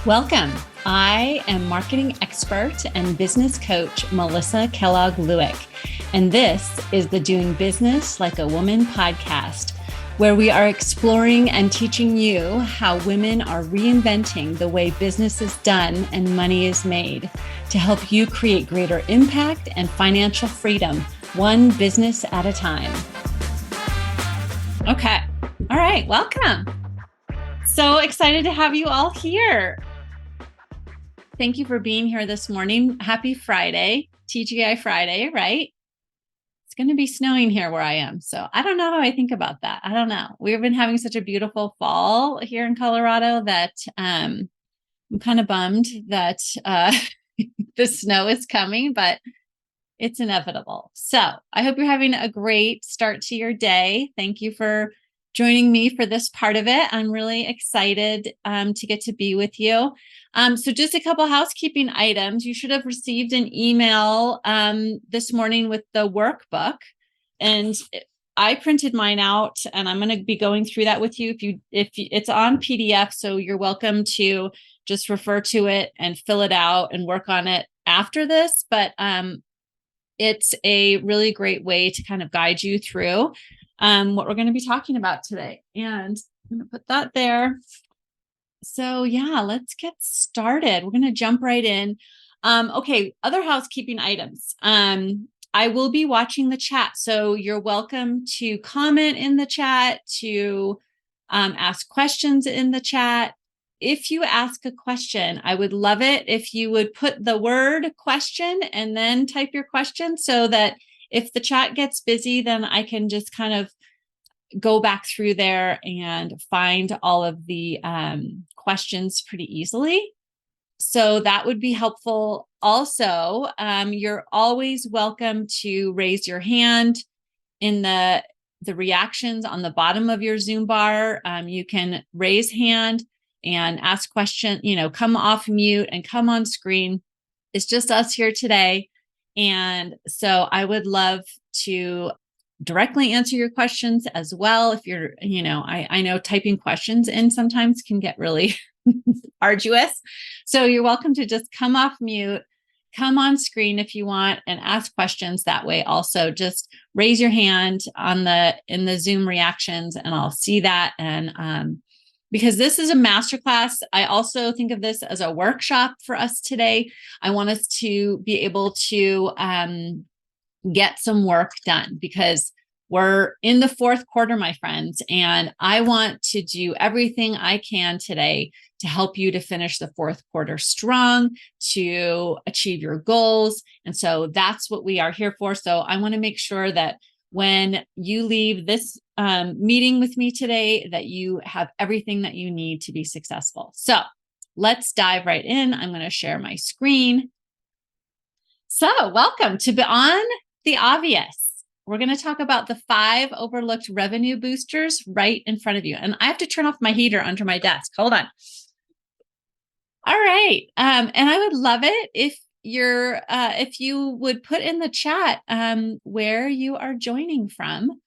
Welcome. I am marketing expert and business coach Melissa Kellogg Lewick, and this is the Doing Business Like a Woman podcast, where we are exploring and teaching you how women are reinventing the way business is done and money is made to help you create greater impact and financial freedom, one business at a time. Okay. All right. Welcome. So excited to have you all here. Thank you for being here this morning. Happy Friday, TGI Friday, right? It's going to be snowing here where I am. So I don't know how I think about that. I don't know. We've been having such a beautiful fall here in Colorado that I'm kind of bummed that the snow is coming, but it's inevitable. So I hope you're having a great start to your day. Thank you for joining me for this part of it. I'm really excited to get to be with you. So just a couple housekeeping items. You should have received an email this morning with the workbook, and I printed mine out, and I'm going to be going through that with you. If it's on PDF, so you're welcome to just refer to it and fill it out and work on it after this. But it's a really great way to kind of guide you through what we're going to be talking about today. And I'm going to put that there. So yeah, let's get started. We're going to jump right in. Okay, other housekeeping items. I will be watching the chat, so you're welcome to comment in the chat, to ask questions in the chat. If you ask a question, I would love it if you would put the word question and then type your question, so that if the chat gets busy, then I can just kind of go back through there and find all of the questions pretty easily. So that would be helpful. Also, you're always welcome to raise your hand in the reactions on the bottom of your Zoom bar. You can raise hand and ask question, come off mute and come on screen. It's just us here today. And so I would love to directly answer your questions as well. If you're, I know typing questions in sometimes can get really arduous. So you're welcome to just come off mute, come on screen if you want, and ask questions that way. Also, just raise your hand in the Zoom reactions, and I'll see that. And because this is a masterclass, I also think of this as a workshop for us today. I want us to be able to get some work done, because we're in the fourth quarter, my friends, and I want to do everything I can today to help you to finish the fourth quarter strong, to achieve your goals. And so that's what we are here for. So I want to make sure that when you leave this meeting with me today, that you have everything that you need to be successful. So let's dive right in. I'm going to share my screen. So welcome to Beyond the Obvious. We're going to talk about the 5 overlooked revenue boosters right in front of you. And I have to turn off my heater under my desk. Hold on. All right. And I would love it if you would put in the chat where you are joining from,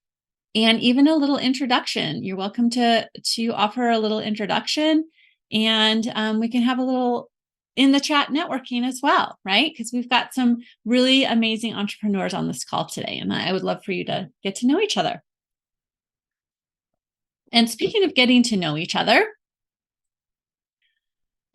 and even a little introduction. You're welcome to offer a little introduction, and we can have a little in the chat networking as well, right? Because we've got some really amazing entrepreneurs on this call today, and I would love for you to get to know each other. And speaking of getting to know each other,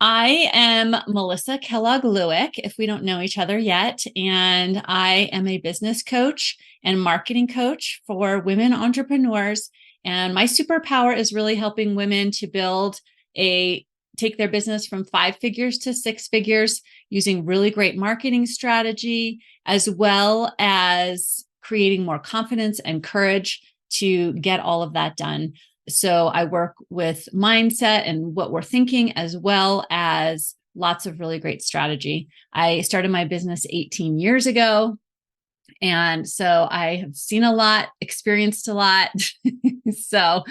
I am Melissa Kellogg Lewick, if we don't know each other yet, and I am a business coach and marketing coach for women entrepreneurs. And my superpower is really helping women to take their business from 5 figures to 6 figures using really great marketing strategy, as well as creating more confidence and courage to get all of that done. So I work with mindset and what we're thinking, as well as lots of really great strategy. I started my business 18 years ago. And so I have seen a lot, experienced a lot. So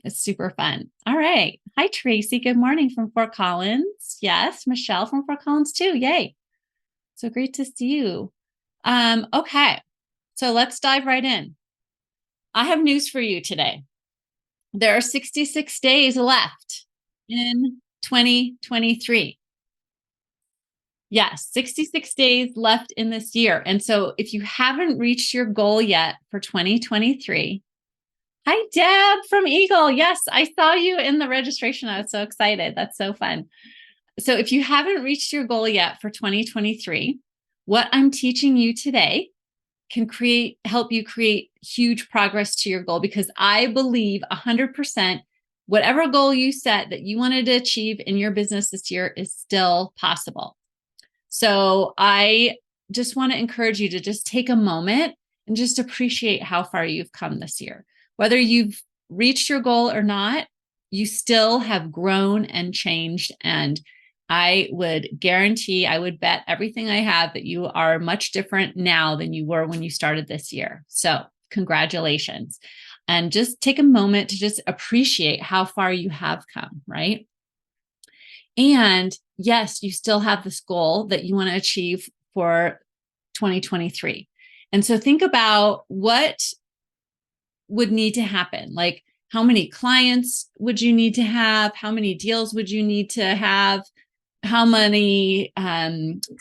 it's super fun. All right. Hi, Tracy. Good morning from Fort Collins. Yes, Michelle from Fort Collins too. Yay. So great to see you. Okay. So let's dive right in. I have news for you today. There are 66 days left in 2023. Yes, 66 days left in this year. And so if you haven't reached your goal yet for 2023, hi, Deb from Eagle. Yes, I saw you in the registration. I was so excited. That's so fun. So if you haven't reached your goal yet for 2023, what I'm teaching you today can help you create huge progress to your goal, because I believe 100% whatever goal you set that you wanted to achieve in your business this year is still possible. So I just want to encourage you to just take a moment and just appreciate how far you've come this year. Whether you've reached your goal or not, you still have grown and changed. And I would guarantee, I would bet everything I have that you are much different now than you were when you started this year. So congratulations. And just take a moment to just appreciate how far you have come, right? And yes, you still have this goal that you want to achieve for 2023. And so think about what would need to happen. Like, how many clients would you need to have? How many deals would you need to have? How many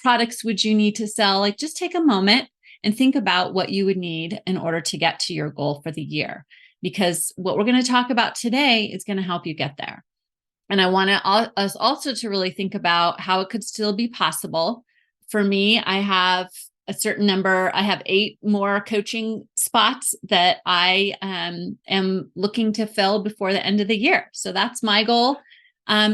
products would you need to sell? Like, just take a moment and think about what you would need in order to get to your goal for the year. Because what we're going to talk about today is going to help you get there. And I want us also to really think about how it could still be possible. For me, I have a certain number. I have 8 more coaching spots that I am looking to fill before the end of the year. So that's my goal.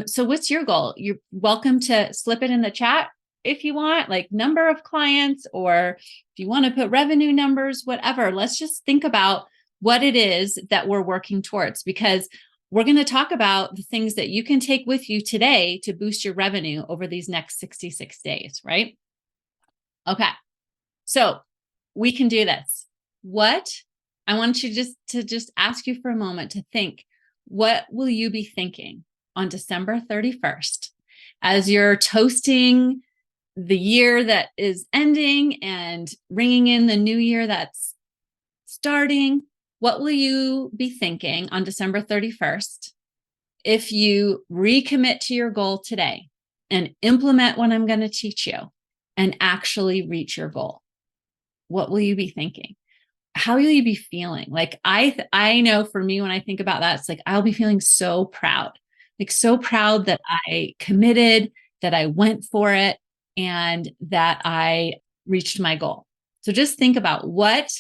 So what's your goal? You're welcome to slip it in the chat if you want, like number of clients, or if you want to put revenue numbers, whatever. Let's just think about what it is that we're working towards, because we're going to talk about the things that you can take with you today to boost your revenue over these next 66 days, right? Okay. So we can do this. I want you to just ask you for a moment to think, what will you be thinking on December 31st as you're toasting the year that is ending and ringing in the new year that's starting? What will you be thinking on December 31st if you recommit to your goal today and implement what I'm going to teach you and actually reach your goal? What will you be thinking? How will you be feeling? Like, I know for me, when I think about that, it's like, I'll be feeling so proud, like so proud that I committed, that I went for it, and that I reached my goal. So just think about, what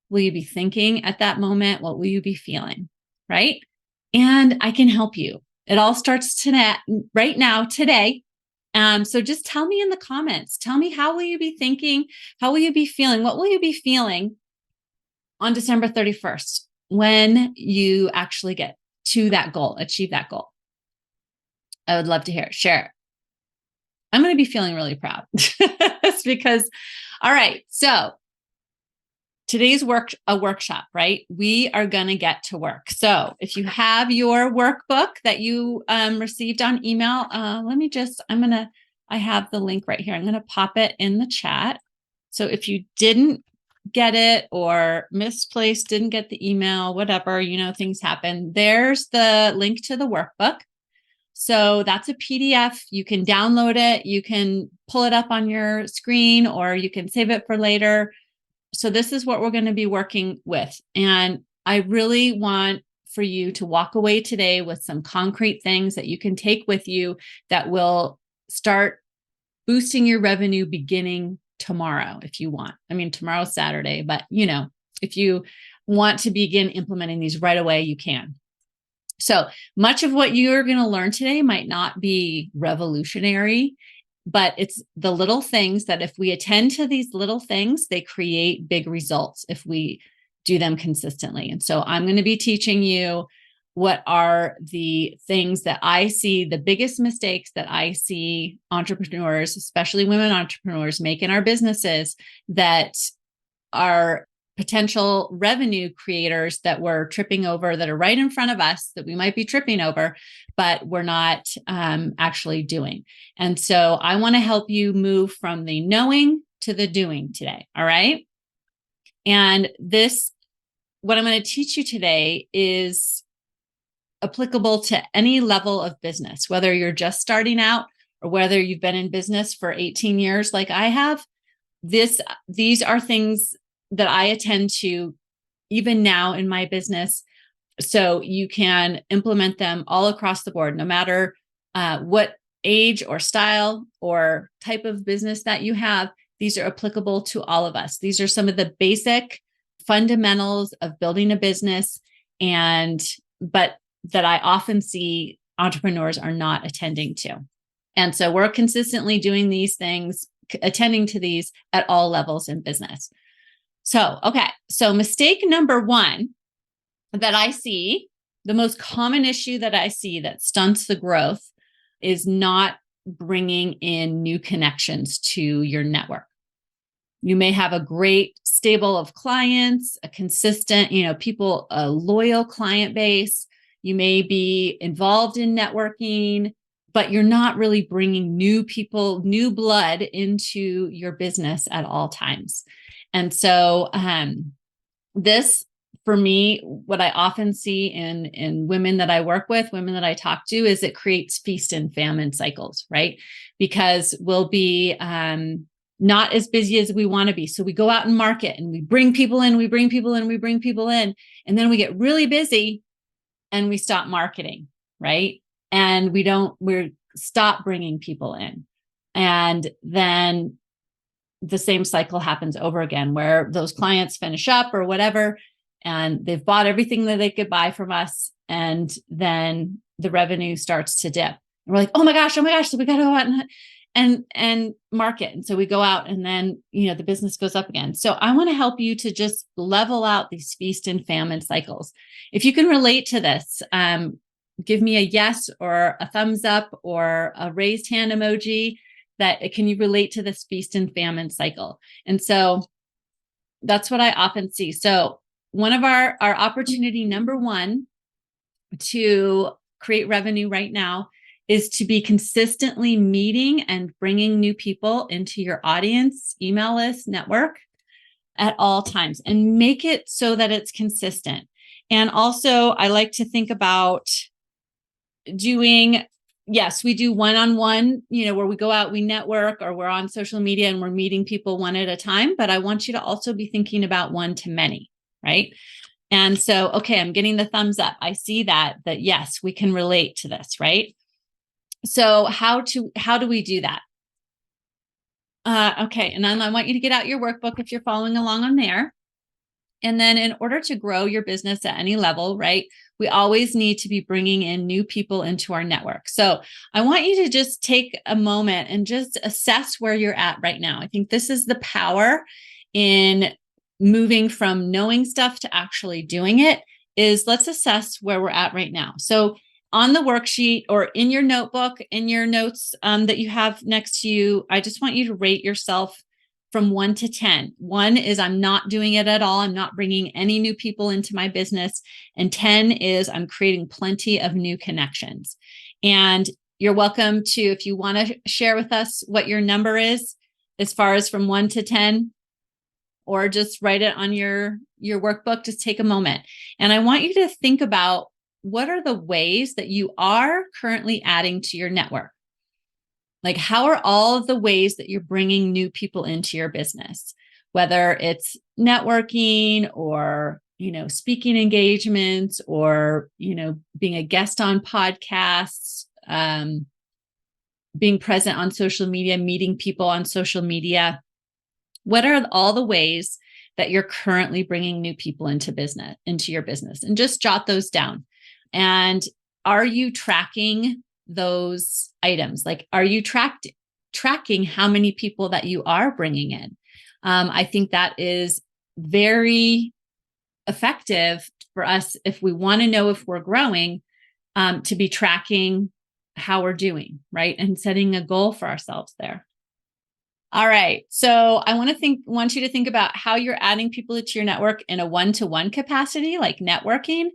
will you be thinking at that moment? What will you be feeling? Right? And I can help you. It all starts tonight, right now, today. So just tell me in the comments, tell me, how will you be thinking? How will you be feeling? What will you be feeling on December 31st when you actually get to that goal, achieve that goal? I would love to hear it. Share it. I'm going to be feeling really proud. It's because, all right, so today's a workshop, right? We are going to get to work. So if you have your workbook that you received on email, I have the link right here. I'm going to pop it in the chat. So if you didn't get it or misplaced, didn't get the email, whatever, things happen, there's the link to the workbook. So that's a PDF. You can download it. You can pull it up on your screen, or you can save it for later. So this is what we're going to be working with. And I really want for you to walk away today with some concrete things that you can take with you that will start boosting your revenue beginning tomorrow, if you want. I mean, tomorrow's Saturday, but if you want to begin implementing these right away, you can. So much of what you're going to learn today might not be revolutionary, but it's the little things that, if we attend to these little things, they create big results if we do them consistently. And so I'm going to be teaching you what are the things that I see, the biggest mistakes that I see entrepreneurs, especially women entrepreneurs, make in our businesses, that are potential revenue creators that we're tripping over, that are right in front of us, that we might be tripping over, but we're not actually doing. And so I want to help you move from the knowing to the doing today. All right. And what I'm going to teach you today is applicable to any level of business, whether you're just starting out or whether you've been in business for 18 years like I have. These are things that I attend to even now in my business. So you can implement them all across the board, no matter what age or style or type of business that you have. These are applicable to all of us. These are some of the basic fundamentals of building a business, but that I often see entrepreneurs are not attending to. And so we're consistently doing these things, attending to these at all levels in business. So mistake number one that I see, the most common issue that I see that stunts the growth, is not bringing in new connections to your network. You may have a great stable of clients, a consistent, people, a loyal client base. You may be involved in networking, but you're not really bringing new people, new blood into your business at all times. And so this, for me, what I often see in women that I work with, women that I talk to, is it creates feast and famine cycles, right? Because we'll be not as busy as we want to be. So we go out and market and we bring people in, and then we get really busy and we stop marketing, right? And we stop bringing people in. And then the same cycle happens over again, where those clients finish up or whatever, and they've bought everything that they could buy from us. And then the revenue starts to dip. And we're like, oh my gosh. So we got to go out and market. And so we go out, and then, the business goes up again. So I want to help you to just level out these feast and famine cycles. If you can relate to this, give me a yes or a thumbs up or a raised hand emoji. Can you relate to this feast and famine cycle? And so that's what I often see. So one of our opportunity number one to create revenue right now is to be consistently meeting and bringing new people into your audience, email list, network at all times, and make it so that it's consistent. And also, I like to think about we do one-on-one, where we go out, we network, or we're on social media and we're meeting people one at a time. But I want you to also be thinking about one-to-many, right? And so, okay, I'm getting the thumbs up. I see that yes, we can relate to this, right? So how do we do that? Okay. And then I want you to get out your workbook if you're following along on there. And then in order to grow your business at any level, right, we always need to be bringing in new people into our network. So I want you to just take a moment and just assess where you're at right now. I think this is the power in moving from knowing stuff to actually doing it, is let's assess where we're at right now. So on the worksheet or in your notebook, in your notes that you have next to you, I just want you to rate yourself from 1 to 10. 1 is I'm not doing it at all. I'm not bringing any new people into my business. And 10 is I'm creating plenty of new connections. And you're welcome to, if you want to share with us what your number is, as far as from 1 to 10, or just write it on your workbook. Just take a moment. And I want you to think about, what are the ways that you are currently adding to your network? Like, how are all of the ways that you're bringing new people into your business, whether it's networking or, speaking engagements or, being a guest on podcasts, being present on social media, meeting people on social media. What are all the ways that you're currently bringing new people into your business? And just jot those down. And are you tracking those items? Like, are you tracking how many people that you are bringing in? I think that is very effective for us if we want to know if we're growing, to be tracking how we're doing, right? And setting a goal for ourselves there. All right. So I want you to think about how you're adding people to your network in a one-to-one capacity, like networking,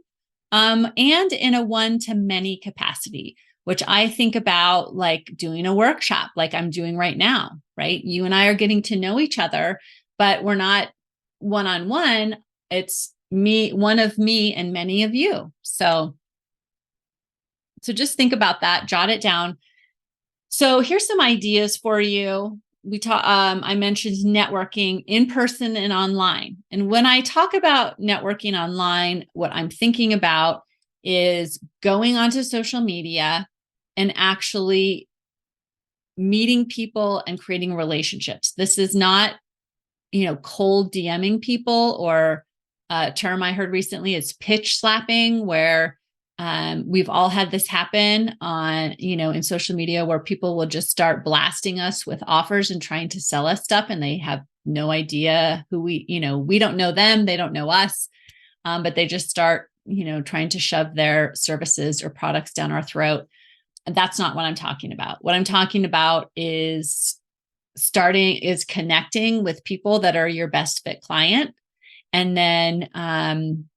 and in a one-to-many capacity, which I think about like doing a workshop like I'm doing right now, right? You and I are getting to know each other, but we're not one-on-one. It's one of me and many of you. So So just think about that, jot it down. So here's some ideas for you. I mentioned networking in person and online. And when I talk about networking online, what I'm thinking about is going onto social media and actually meeting people and creating relationships. This is not, cold DMing people, or a term I heard recently is pitch slapping, where we've all had this happen on, in social media, where people will just start blasting us with offers and trying to sell us stuff. And they have no idea who we don't know them. They don't know us. But they just start, trying to shove their services or products down our throat. And that's not what I'm talking about. What I'm talking about is connecting with people that are your best fit client, and then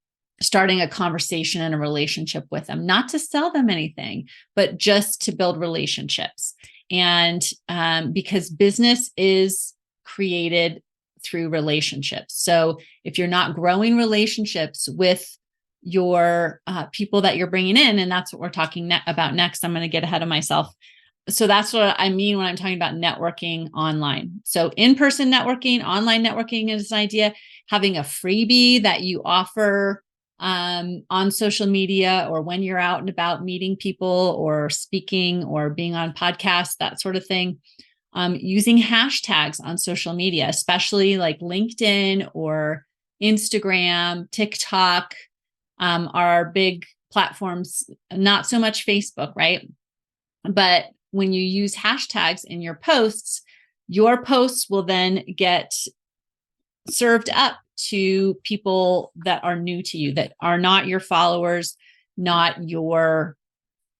starting a conversation and a relationship with them, not to sell them anything, but just to build relationships. And because business is created through relationships. So if you're not growing relationships with your people that you're bringing in, and that's what we're talking about next, I'm going to get ahead of myself. So that's what I mean when I'm talking about networking online. So in-person networking, online networking is an idea. Having a freebie that you offer on social media, or when you're out and about meeting people or speaking or being on podcasts, that sort of thing. Using hashtags on social media, especially like LinkedIn or Instagram, TikTok, are big platforms, not so much Facebook, right? But when you use hashtags in your posts will then get served up to people that are new to you, that are not your followers, not your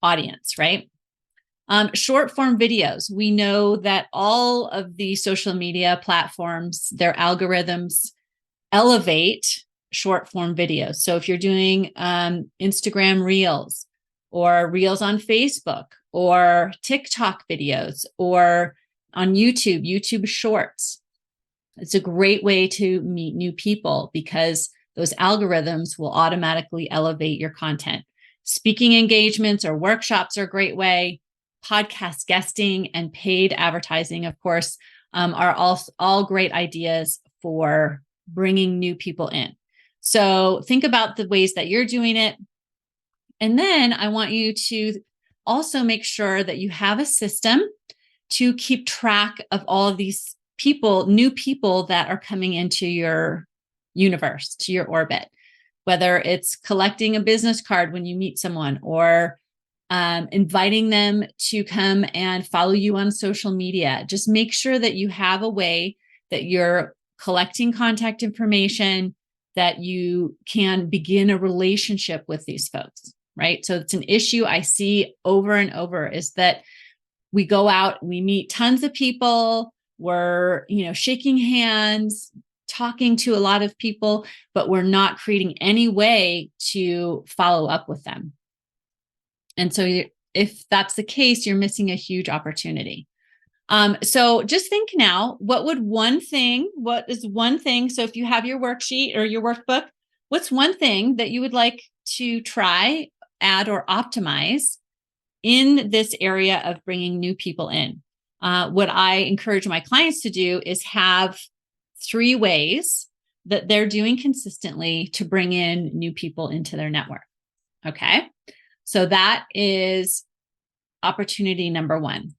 audience, right? Short form videos. We know that all of the social media platforms, their algorithms elevate short form videos. So if you're doing Instagram Reels, or Reels on Facebook, or TikTok videos, or on YouTube Shorts, it's a great way to meet new people, because those algorithms will automatically elevate your content. Speaking engagements or workshops are a great way. Podcast guesting and paid advertising, of course, are all great ideas for bringing new people in. So think about the ways that you're doing it. And then I want you to also make sure that you have a system to keep track of all of these people, new people that are coming into your universe, to your orbit, whether it's collecting a business card when you meet someone, or inviting them to come and follow you on social media. Just make sure that you have a way that you're collecting contact information, that you can begin a relationship with these folks, right? So it's an issue I see over and over, is that we go out, we meet tons of people, we're, shaking hands, talking to a lot of people, but we're not creating any way to follow up with them. And so if that's the case, you're missing a huge opportunity. So just think now, what is one thing? So if you have your worksheet or your workbook, what's one thing that you would like to try, add, or optimize in this area of bringing new people in? What I encourage my clients to do is have 3 ways that they're doing consistently to bring in new people into their network. Okay. So that is opportunity number 1.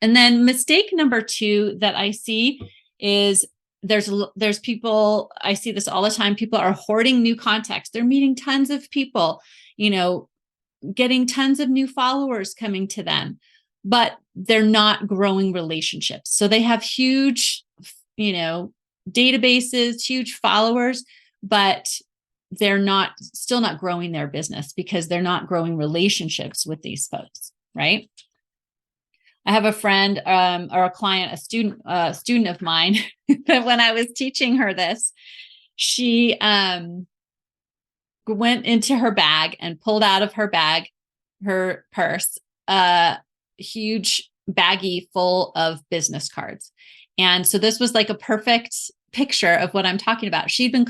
And then mistake number 2 that I see is there's people, I see this all the time. People are hoarding new contacts. They're meeting tons of people, getting tons of new followers coming to them, but they're not growing relationships. So they have huge, databases, huge followers, but they're still not growing their business, because they're not growing relationships with these folks, right? I have a friend or a client, a student of mine, that when I was teaching her this, she went into her bag and pulled out of her purse, a huge baggie full of business cards. And so this was like a perfect picture of what I'm talking about. She'd been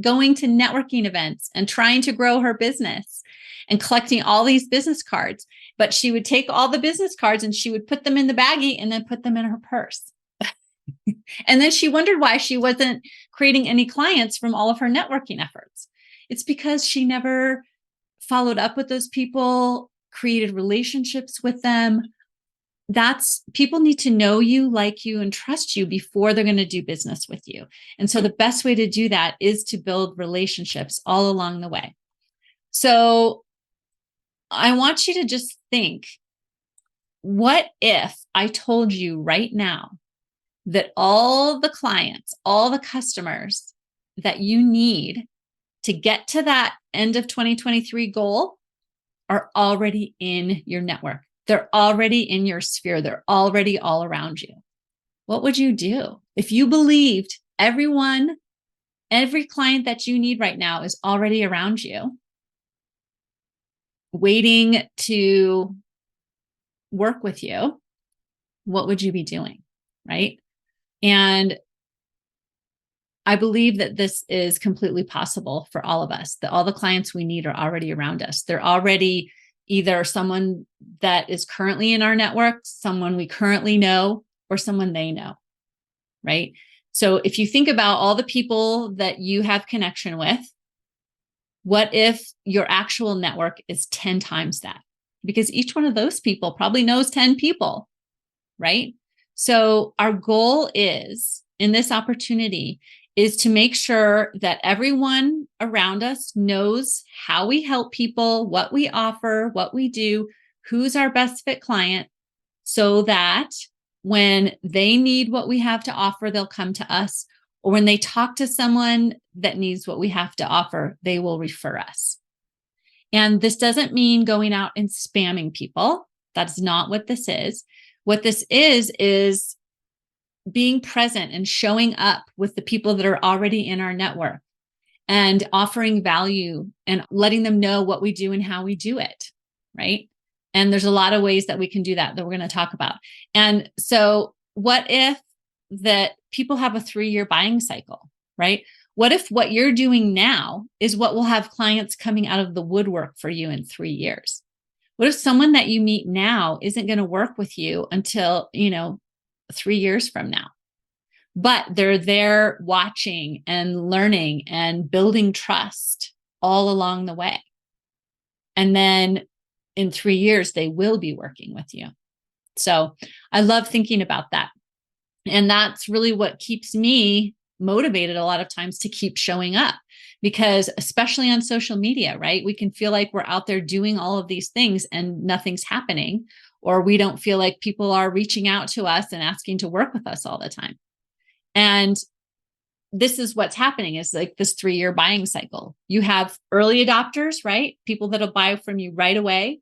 going to networking events and trying to grow her business. and collecting all these business cards. But she would take all the business cards and she would put them in the baggie and then put them in her purse. And then she wondered why she wasn't creating any clients from all of her networking efforts. It's because she never followed up with those people, created relationships with them. People need to know you, like you, and trust you before they're going to do business with you. And so the best way to do that is to build relationships all along the way. So I want you to just think, what if I told you right now that all the clients, all the customers that you need to get to that end of 2023 goal are already in your network? They're already in your sphere. They're already all around you. What would you do if you believed every client that you need right now is already around you, waiting to work with you? What would you be doing? Right? And I believe that this is completely possible for all of us, that all the clients we need are already around us. They're already either someone that is currently in our network, someone we currently know, or someone they know, right? So if you think about all the people that you have connection with, what if your actual network is 10 times that? Because each one of those people probably knows 10 people, right? So our goal is, in this opportunity, is to make sure that everyone around us knows how we help people, what we offer, what we do, who's our best fit client, so that when they need what we have to offer, they'll come to us. Or when they talk to someone that needs what we have to offer, they will refer us. And this doesn't mean going out and spamming people. That's not what this is. What this is being present and showing up with the people that are already in our network and offering value and letting them know what we do and how we do it, right? And there's a lot of ways that we can do that we're going to talk about. And so what if that people have a 3-year buying cycle, right? What if what you're doing now is what will have clients coming out of the woodwork for you in 3 years? What if someone that you meet now isn't going to work with you until, 3 years from now, but they're there watching and learning and building trust all along the way. And then in 3 years, they will be working with you. So I love thinking about that. And that's really what keeps me motivated a lot of times to keep showing up, because especially on social media, right? We can feel like we're out there doing all of these things and nothing's happening, or we don't feel like people are reaching out to us and asking to work with us all the time. And this is what's happening, is like this 3-year buying cycle. You have early adopters, right? People that'll buy from you right away.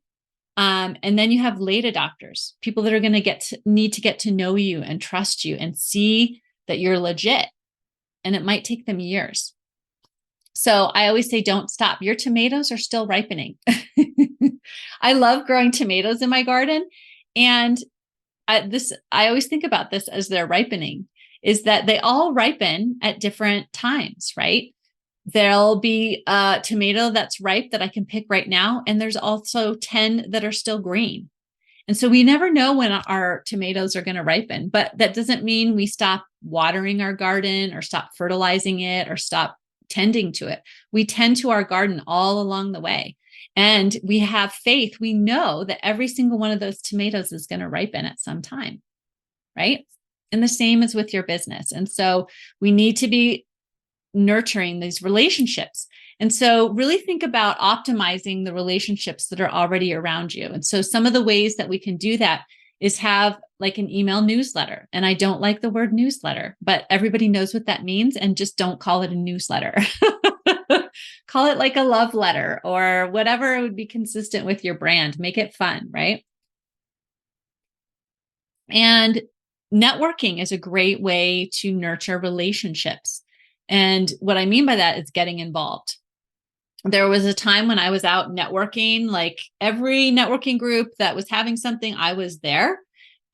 And then you have late adopters, people that are going to need to get to know you and trust you and see that you're legit. And it might take them years. So I always say, don't stop. Your tomatoes are still ripening. I love growing tomatoes in my garden. And I always think about this as they're ripening, is that they all ripen at different times, right? There'll be a tomato that's ripe that I can pick right now. And there's also 10 that are still green. And so we never know when our tomatoes are going to ripen, but that doesn't mean we stop watering our garden or stop fertilizing it or stop tending to it. We tend to our garden all along the way. And we have faith. We know that every single one of those tomatoes is going to ripen at some time, right? And the same is with your business. And so we need to be nurturing these relationships. And so really think about optimizing the relationships that are already around you. And so some of the ways that we can do that is have like an email newsletter. And I don't like the word newsletter, but everybody knows what that means, and just don't call it a newsletter. Call it like a love letter or whatever would be consistent with your brand. Make it fun, right? And networking is a great way to nurture relationships. And what I mean by that is getting involved. There was a time when I was out networking, like every networking group that was having something, I was there.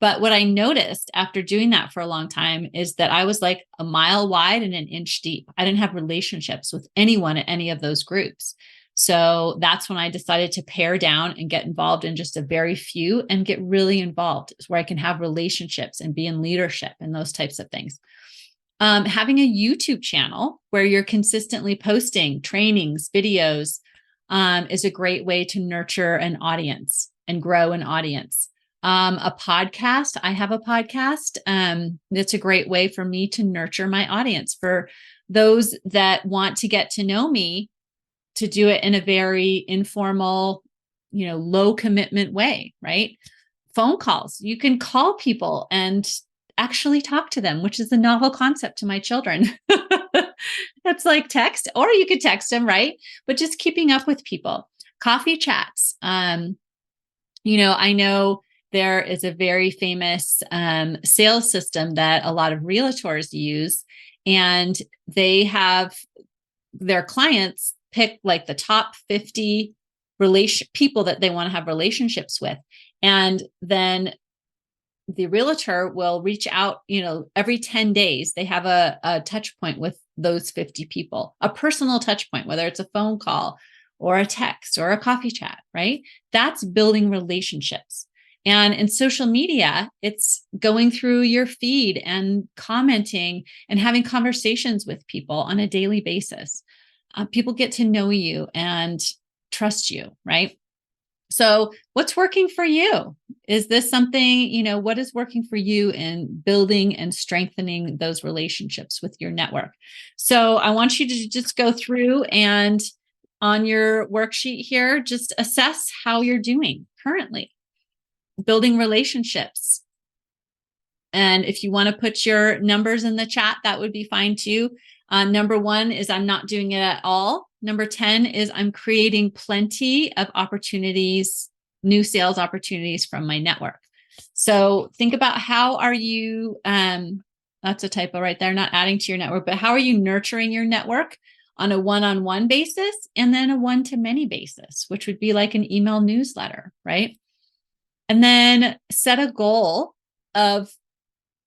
But what I noticed after doing that for a long time is that I was like a mile wide and an inch deep. I didn't have relationships with anyone at any of those groups. So that's when I decided to pare down and get involved in just a very few and get really involved, where I can have relationships and be in leadership and those types of things. Having a YouTube channel where you're consistently posting trainings, videos, is a great way to nurture an audience and grow an audience. A podcast, I have a podcast. It's a great way for me to nurture my audience. For those that want to get to know me, to do it in a very informal, low commitment way, right? Phone calls. You can call people and actually talk to them, which is a novel concept to my children. That's like text, or you could text them, right? But just keeping up with people. Coffee chats. I know there is a very famous sales system that a lot of realtors use, and they have their clients pick like the top 50 people that they want to have relationships with. And then the realtor will reach out, every 10 days, they have a touch point with those 50 people, a personal touch point, whether it's a phone call or a text or a coffee chat, right? That's building relationships. And in social media, it's going through your feed and commenting and having conversations with people on a daily basis. People get to know you and trust you, right? So what's working for you? Is this something, what is working for you in building and strengthening those relationships with your network? So I want you to just go through and on your worksheet here, just assess how you're doing currently, building relationships. And if you want to put your numbers in the chat, that would be fine too. Number 1 is I'm not doing it at all. Number 10 is I'm creating plenty of opportunities, new sales opportunities from my network. So think about how are you, that's a typo right there, not adding to your network, but how are you nurturing your network on a one-on-one basis and then a one-to-many basis, which would be like an email newsletter, right? And then set a goal of,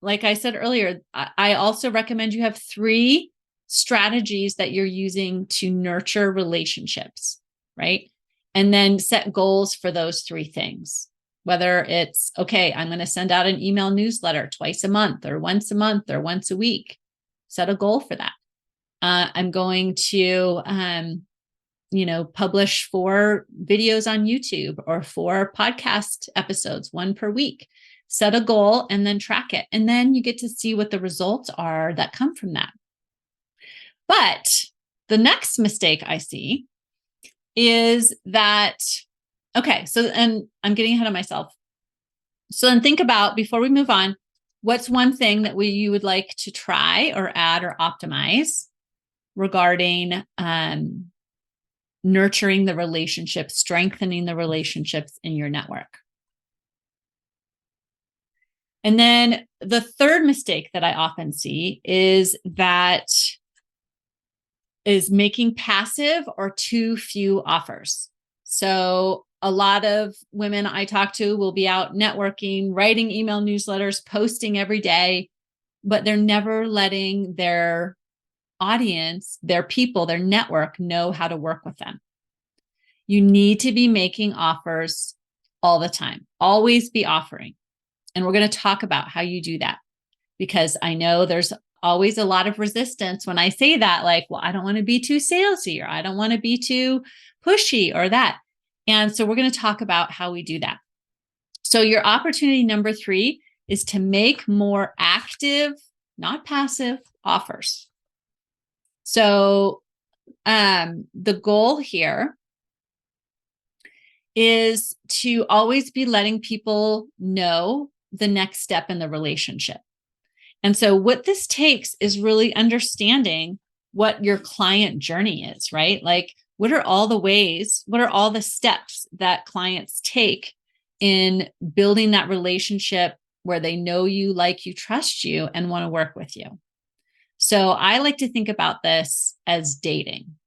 like I said earlier, I also recommend you have 3 strategies that you're using to nurture relationships, right? And then set goals for those 3 things. Whether it's, okay, I'm going to send out an email newsletter twice a month or once a week. Set a goal for that. I'm going to, publish 4 videos on YouTube or 4 podcast episodes, 1 per week. Set a goal and then track it. And then you get to see what the results are that come from that. But the next mistake I see is that, okay, so, and I'm getting ahead of myself. So then think about, before we move on, what's one thing that you would like to try or add or optimize regarding nurturing the relationships, strengthening the relationships in your network? And then the third mistake that I often see is making passive or too few offers. So a lot of women I talk to will be out networking, writing email newsletters, posting every day, but they're never letting their audience, their people, their network know how to work with them. You need to be making offers all the time. Always be offering. And we're going to talk about how you do that, because I know there's always a lot of resistance when I say that, like, well, I don't want to be too salesy, or I don't want to be too pushy or that. And so we're going to talk about how we do that. So your opportunity number 3 is to make more active, not passive offers. So the goal here is to always be letting people know the next step in the relationship. And so what this takes is really understanding what your client journey is, right? Like, what are all the steps that clients take in building that relationship where they know you, like you, trust you, and want to work with you? So I like to think about this as dating.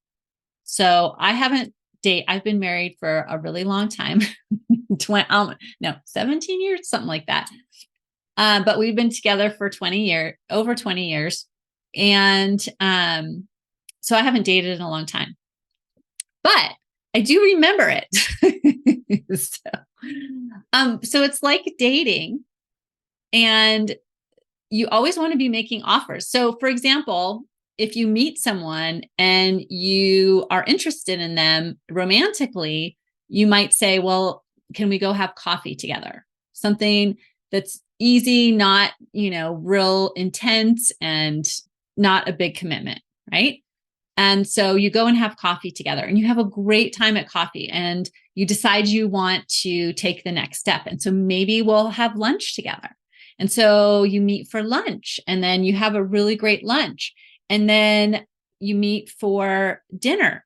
So I've been married for a really long time, 17 years, something like that. But we've been together for over 20 years. And so I haven't dated in a long time. But I do remember it. So it's like dating, and you always want to be making offers. So for example, if you meet someone and you are interested in them romantically, you might say, well, can we go have coffee together? Something that's easy, not, real intense and not a big commitment, right? And so you go and have coffee together and you have a great time at coffee and you decide you want to take the next step. And so maybe we'll have lunch together. And so you meet for lunch and then you have a really great lunch. And then you meet for dinner.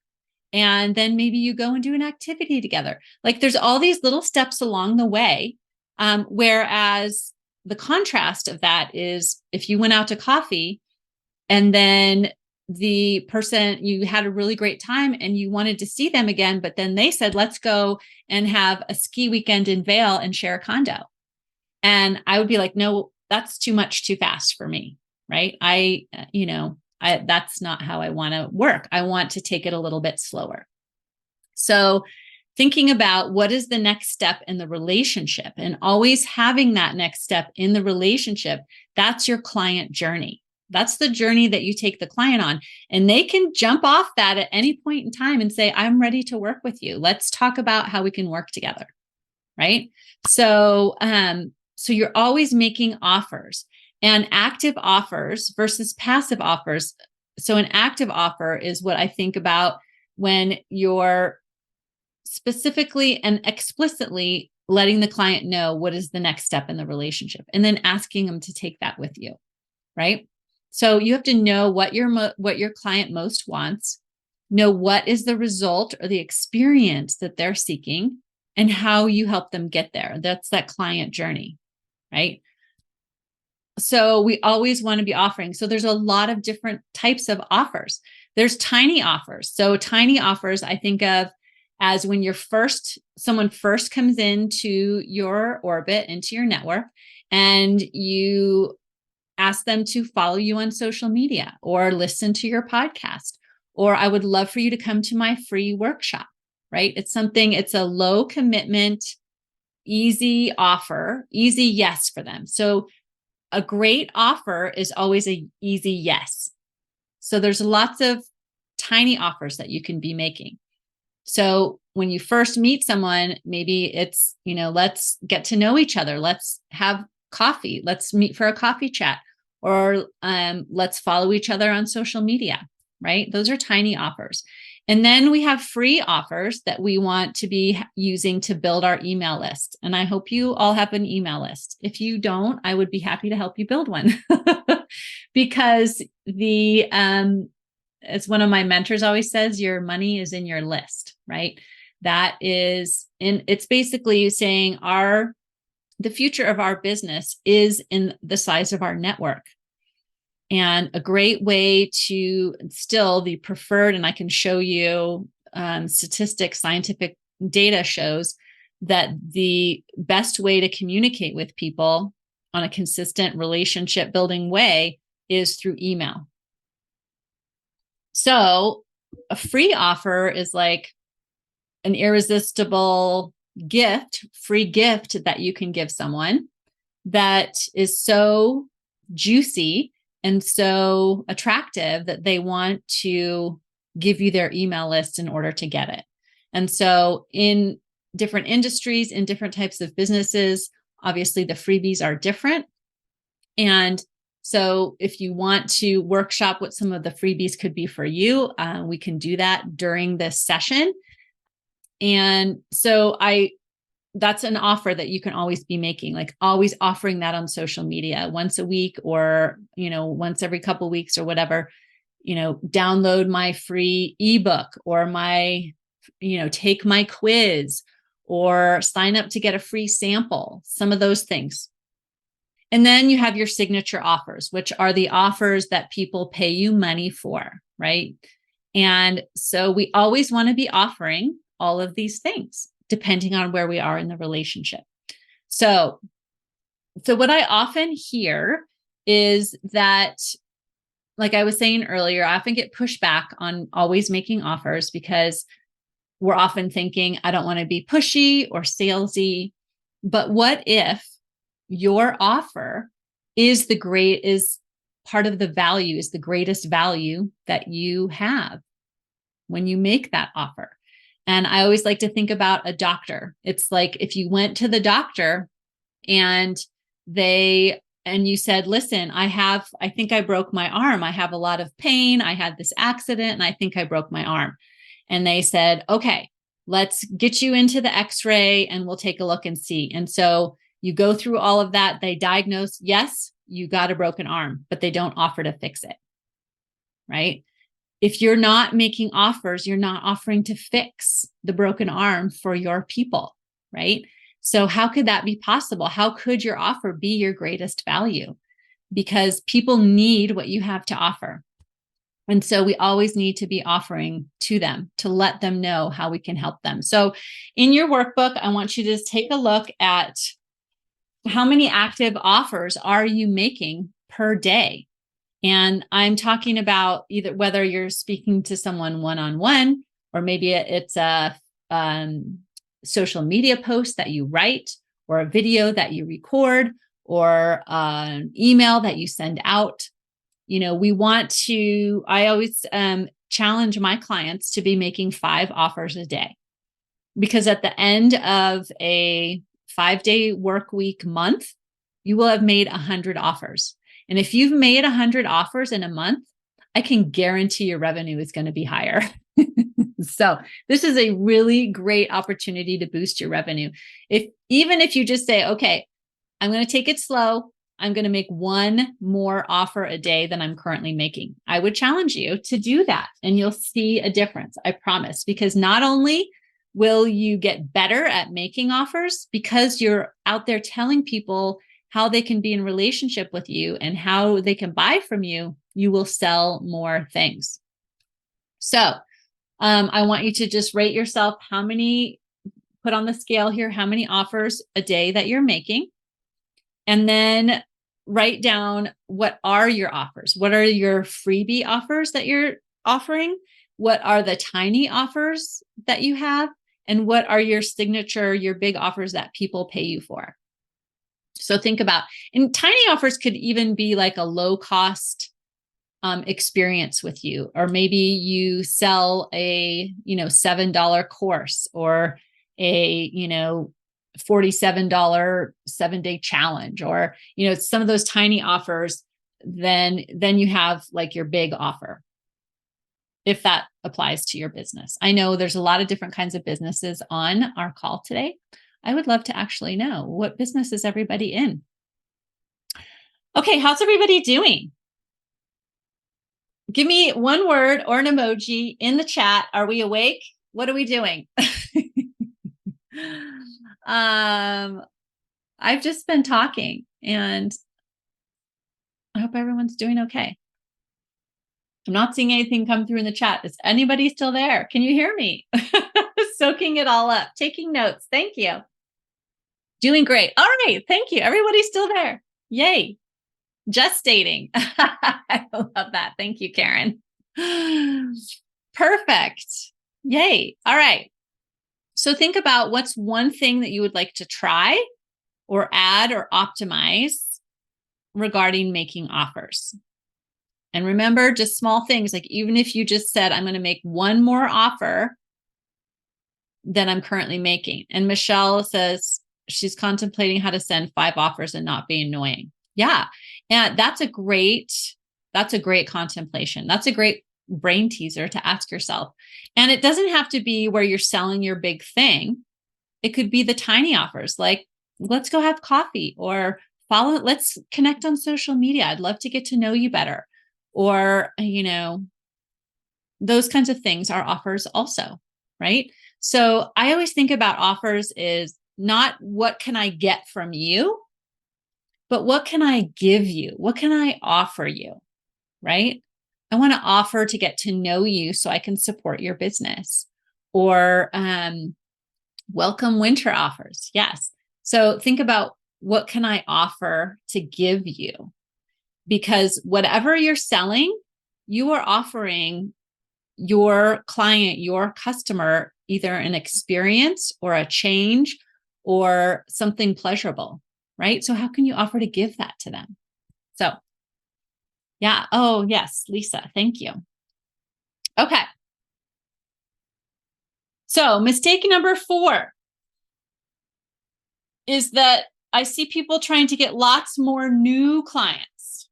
And then maybe you go and do an activity together. Like there's all these little steps along the way. Whereas the contrast of that is if you went out to coffee and then the person, you had a really great time and you wanted to see them again, but then they said, let's go and have a ski weekend in Vail and share a condo. And I would be like, no, that's too much too fast for me. Right. That's not how I want to work. I want to take it a little bit slower. So thinking about what is the next step in the relationship and always having that next step in the relationship, that's your client journey. That's the journey that you take the client on. And they can jump off that at any point in time and say, I'm ready to work with you. Let's talk about how we can work together. Right. So you're always making offers and active offers versus passive offers. So an active offer is what I think about when you're specifically and explicitly letting the client know what is the next step in the relationship and then asking them to take that with you. Right. So you have to know what your client most wants, know what is the result or the experience that they're seeking, and how you help them get there. That's that client journey, right? So we always want to be offering. So there's a lot of different types of offers. There's tiny offers. So tiny offers I think of as when someone first comes into your orbit, into your network, and you ask them to follow you on social media or listen to your podcast, or I would love for you to come to my free workshop, right? It's a low commitment, easy offer, easy yes for them. So a great offer is always an easy yes. So there's lots of tiny offers that you can be making. So when you first meet someone, maybe it's, let's get to know each other. Let's have coffee. Let's meet for a coffee chat, or let's follow each other on social media, right? Those are tiny offers. And then we have free offers that we want to be using to build our email list. And I hope you all have an email list. If you don't, I would be happy to help you build one because as one of my mentors always says, your money is in your list, right? It's basically saying the future of our business is in the size of our network. And a great way to still the preferred, and I can show you statistics, scientific data shows that the best way to communicate with people on a consistent relationship building way is through email. So a free offer is like an irresistible free gift that you can give someone that is so juicy and so attractive that they want to give you their email list in order to get it. And so in different industries, in different types of businesses, obviously the freebies are different. And so if you want to workshop what some of the freebies could be for you, we can do that during this session. And so that's an offer that you can always be making, like always offering that on social media once a week or, once every couple of weeks or whatever, download my free ebook or take my quiz or sign up to get a free sample, some of those things. And then you have your signature offers, which are the offers that people pay you money for, right? And so we always want to be offering all of these things, depending on where we are in the relationship. So what I often hear is that, like I was saying earlier, I often get pushed back on always making offers because we're often thinking, I don't want to be pushy or salesy. But what if your offer is part of the value, is the greatest value that you have when you make that offer? And I always like to think about a doctor. It's like if you went to the doctor and you said, listen, I think I broke my arm. I have a lot of pain. I had this accident and I think I broke my arm. And they said, okay, let's get you into the x-ray and we'll take a look and see. And so you go through all of that. They diagnose, yes, you got a broken arm, but they don't offer to fix it, right? If you're not making offers, you're not offering to fix the broken arm for your people, right? So how could that be possible? How could your offer be your greatest value? Because people need what you have to offer. And so we always need to be offering to them to let them know how we can help them. So in your workbook, I want you to just take a look at how many active offers are you making per day? And I'm talking about either whether you're speaking to someone one-on-one, or maybe it's a social media post that you write, or a video that you record, or an email that you send out. I always challenge my clients to be making 5 offers a day, because at the end of a 5-day work week month, you will have made 100 offers. And if you've made 100 offers in a month, I can guarantee your revenue is going to be higher. So this is a really great opportunity to boost your revenue. Even if you just say, okay, I'm going to take it slow. I'm going to make 1 more offer a day than I'm currently making. I would challenge you to do that, and you'll see a difference. I promise, because not only will you get better at making offers because you're out there telling people how they can be in relationship with you and how they can buy from you, you will sell more things. So I want you to just rate yourself put on the scale here, how many offers a day that you're making. And then write down, what are your offers? What are your freebie offers that you're offering? What are the tiny offers that you have? And what are your signature, your big offers that people pay you for? So think about, and tiny offers could even be like a low cost experience with you, or maybe you sell a, $7 course, or a, $47 7-day challenge, or, some of those tiny offers. Then you have like your big offer, if that applies to your business. I know there's a lot of different kinds of businesses on our call today. I would love to actually know, what business is everybody in? Okay, how's everybody doing? Give me one word or an emoji in the chat. Are we awake? What are we doing? I've just been talking, and I hope everyone's doing okay. I'm not seeing anything come through in the chat. Is anybody still there? Can you hear me? Soaking it all up, taking notes. Thank you. Doing great. All right. Thank you. Everybody's still there. Yay. Gestating. I love that. Thank you, Karen. Perfect. Yay. All right. So think about, what's one thing that you would like to try or add or optimize regarding making offers. And remember, just small things, like even if you just said, I'm going to make 1 more offer than I'm currently making. And Michelle says she's contemplating how to send 5 offers and not be annoying. Yeah. And that's a great contemplation. That's a great brain teaser to ask yourself. And it doesn't have to be where you're selling your big thing. It could be the tiny offers, like, let's go have coffee, or let's connect on social media. I'd love to get to know you better. Or, those kinds of things are offers also, right? So I always think about offers is not what can I get from you, but what can I give you? What can I offer you, right? I want to offer to get to know you so I can support your business. Or welcome winter offers. Yes. So think about, what can I offer to give you? Because whatever you're selling, you are offering your client, your customer, either an experience or a change or something pleasurable, right? So how can you offer to give that to them? So yeah. Oh, yes, Lisa, thank you. Okay. So mistake number 4 is that I see people trying to get lots more new clients.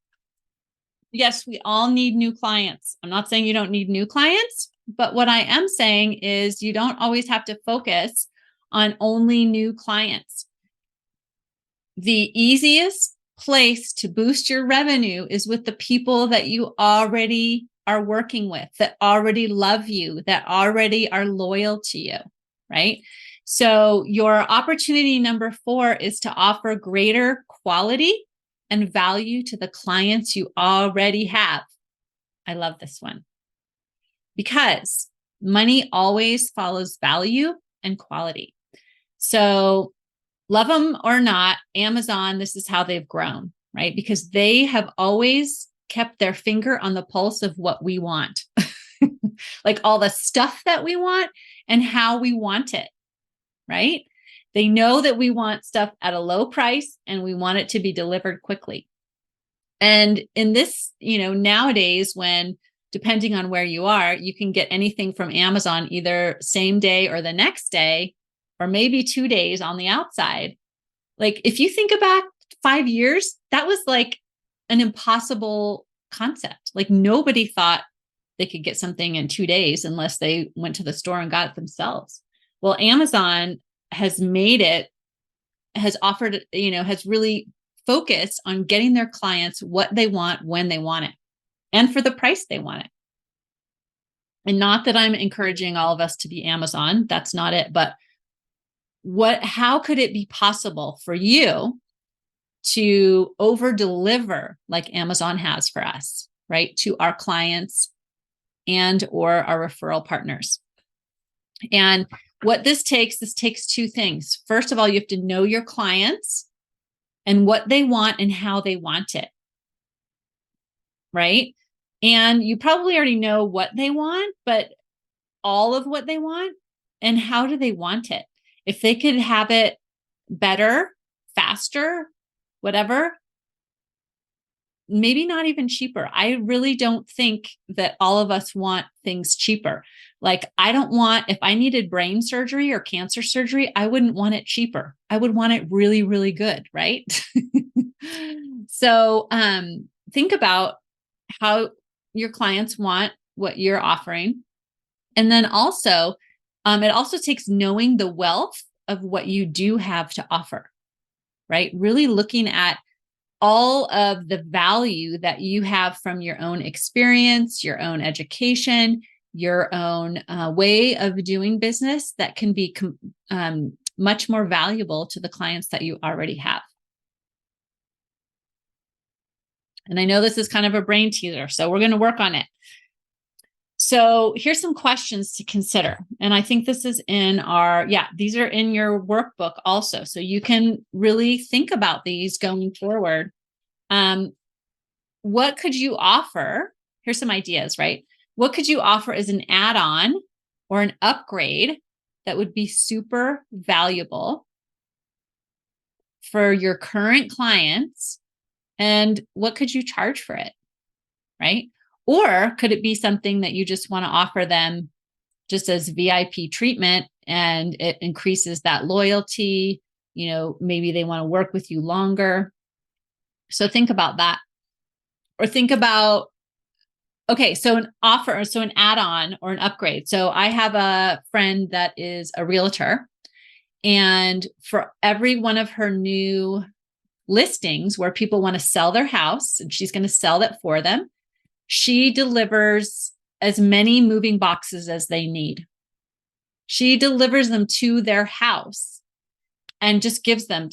Yes, we all need new clients. I'm not saying you don't need new clients, but what I am saying is you don't always have to focus on only new clients. The easiest place to boost your revenue is with the people that you already are working with, that already love you, that already are loyal to you, right? So your opportunity number 4 is to offer greater quality and value to the clients you already have. I love this one because money always follows value and quality. So love them or not, Amazon, this is how they've grown, right? Because they have always kept their finger on the pulse of what we want, like all the stuff that we want and how we want it, right? They know that we want stuff at a low price and we want it to be delivered quickly. And in this, nowadays, when depending on where you are, you can get anything from Amazon either same day or the next day, or maybe 2 days on the outside. Like if you think about 5 years, that was like an impossible concept. Like nobody thought they could get something in 2 days unless they went to the store and got it themselves. Well, Amazon has offered, has really focused on getting their clients what they want when they want it and for the price they want it. And not that I'm encouraging all of us to be Amazon, that's not it, but how could it be possible for you to over deliver like Amazon has for us, right? To our clients and or our referral partners. And what this takes 2 things. First of all, you have to know your clients and what they want and how they want it, right? And you probably already know what they want, but all of what they want and how do they want it? If they could have it better, faster, whatever, maybe not even cheaper. I really don't think that all of us want things cheaper. Like I don't want, if I needed brain surgery or cancer surgery, I wouldn't want it cheaper. I would want it really, really good, right? So think about how your clients want what you're offering. And then also, it also takes knowing the wealth of what you do have to offer, right? Really looking at all of the value that you have from your own experience, your own education, your own way of doing business that can be much more valuable to the clients that you already have. And I know this is kind of a brain teaser, so we're going to work on it. So here's some questions to consider. And I think this is these are in your workbook also. So you can really think about these going forward. What could you offer? Here's some ideas, right? What could you offer as an add-on or an upgrade that would be super valuable for your current clients? And what could you charge for it, right? Or could it be something that you just want to offer them just as VIP treatment and it increases that loyalty? Maybe they want to work with you longer. So think about that. Or think about, okay, so an offer, so an add-on or an upgrade. So I have a friend that is a realtor, and for every one of her new listings where people want to sell their house and she's going to sell that for them, she delivers as many moving boxes as they need. She delivers them to their house and just gives them